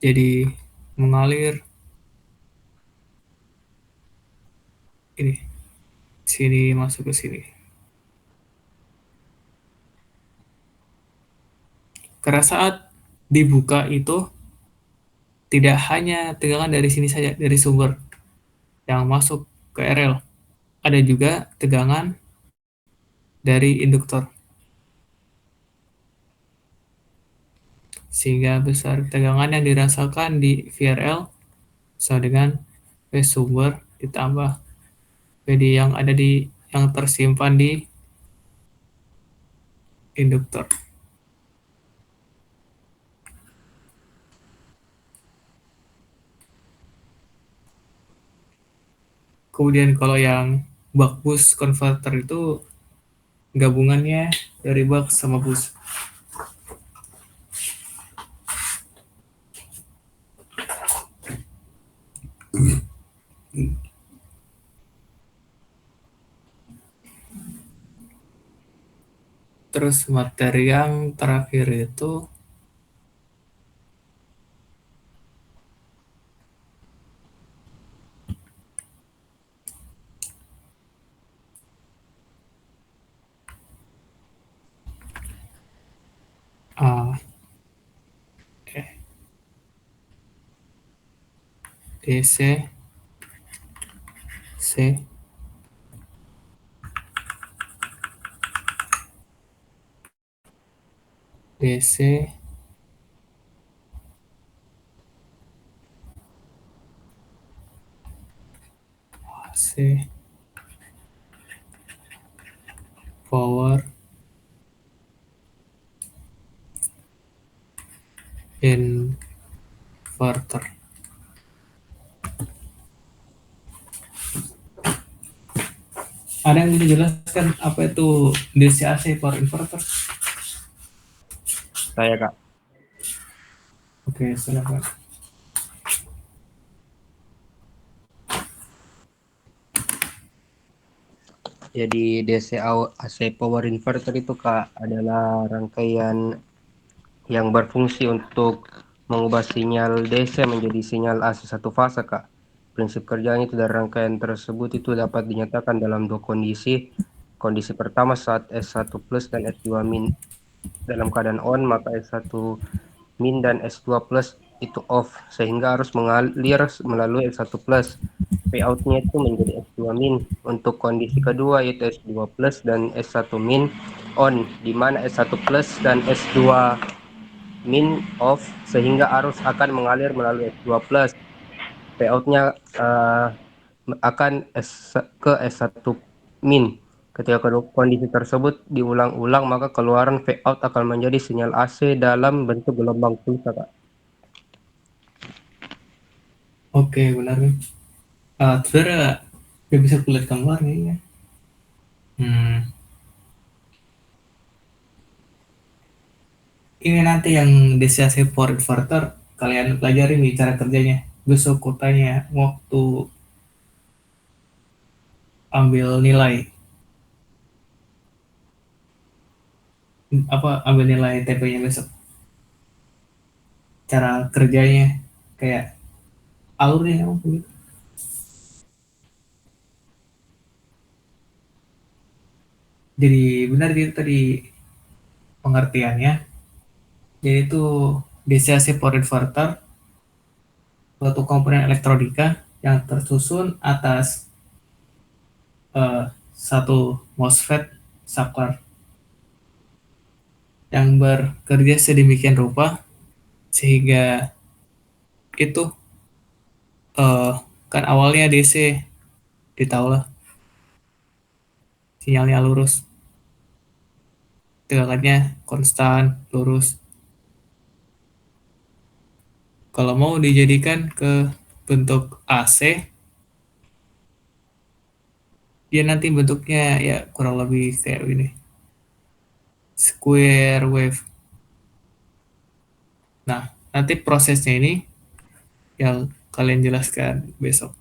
Speaker 1: jadi mengalir ini, sini masuk ke sini. Karena saat dibuka itu tidak hanya tegangan dari sini saja, dari sumber yang masuk ke RL, ada juga tegangan dari induktor. Sehingga besar tegangan yang dirasakan di VRL sama dengan V sumber ditambah PD yang ada di yang tersimpan di induktor. Kemudian kalau yang buck boost converter itu gabungannya dari buck sama boost. Terus materi yang terakhir itu A, DC, C, DC, AC, power, inverter. Ada yang bisa jelaskan apa itu DC-AC power inverter?
Speaker 5: Saya Kak.
Speaker 1: Oke, silakan.
Speaker 5: Jadi DC AC power inverter itu Kak adalah rangkaian yang berfungsi untuk mengubah sinyal DC menjadi sinyal AC satu fase Kak. Prinsip kerjanya itu dari rangkaian tersebut itu dapat dinyatakan dalam dua kondisi. Kondisi pertama saat S1 plus dan S2 min dalam keadaan on, maka S1 min dan S2 plus itu off, sehingga harus mengalir melalui S1 plus. Payoutnya itu menjadi S2 min. Untuk kondisi kedua yaitu S2 plus dan S1 min on, di mana S1 plus dan S2 min off, sehingga arus akan mengalir melalui S2 plus. Payoutnya akan ke S1 min. Ketika kondisi tersebut diulang-ulang, maka keluaran payout akan menjadi sinyal AC dalam bentuk gelombang pulsa, Kak.
Speaker 1: Oke, benar nih. Saudara nggak bisa kulihat gambarnya ya. Ini nanti yang DC-AC power inverter kalian pelajari nih cara kerjanya. Besok kotanya waktu ambil nilai ambil nilai TP-nya besok. Cara kerjanya kayak alurnya apa gitu. Jadi benar itu tadi pengertiannya. Jadi itu DC-AC power inverter suatu komponen elektronika yang tersusun atas satu MOSFET saklar yang bekerja sedemikian rupa sehingga itu Kan awalnya DC, ditahu lah, sinyalnya lurus, tegangannya konstan, lurus. Kalau mau dijadikan ke bentuk AC, dia nanti bentuknya ya kurang lebih kayak gini, square wave. Nah, nanti prosesnya ini yang kalian jelaskan besok.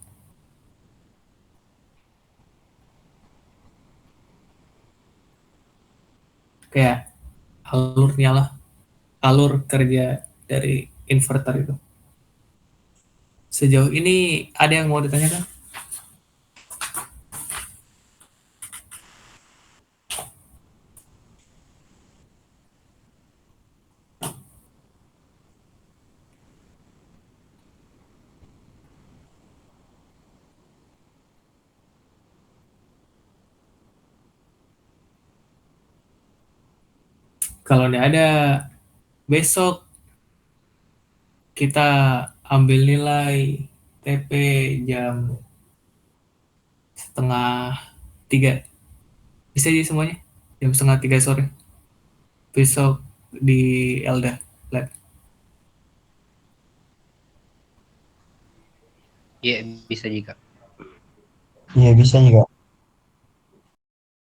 Speaker 1: Kayak alurnya lah, alur kerja dari inverter itu. Sejauh ini ada yang mau ditanyakan? Kalau tidak ada, besok kita ambil nilai TP jam 2:30. Bisa aja semuanya? Jam 2:30 sore. Besok di Elda Lab.
Speaker 5: Iya, bisa juga.
Speaker 4: Iya bisa juga.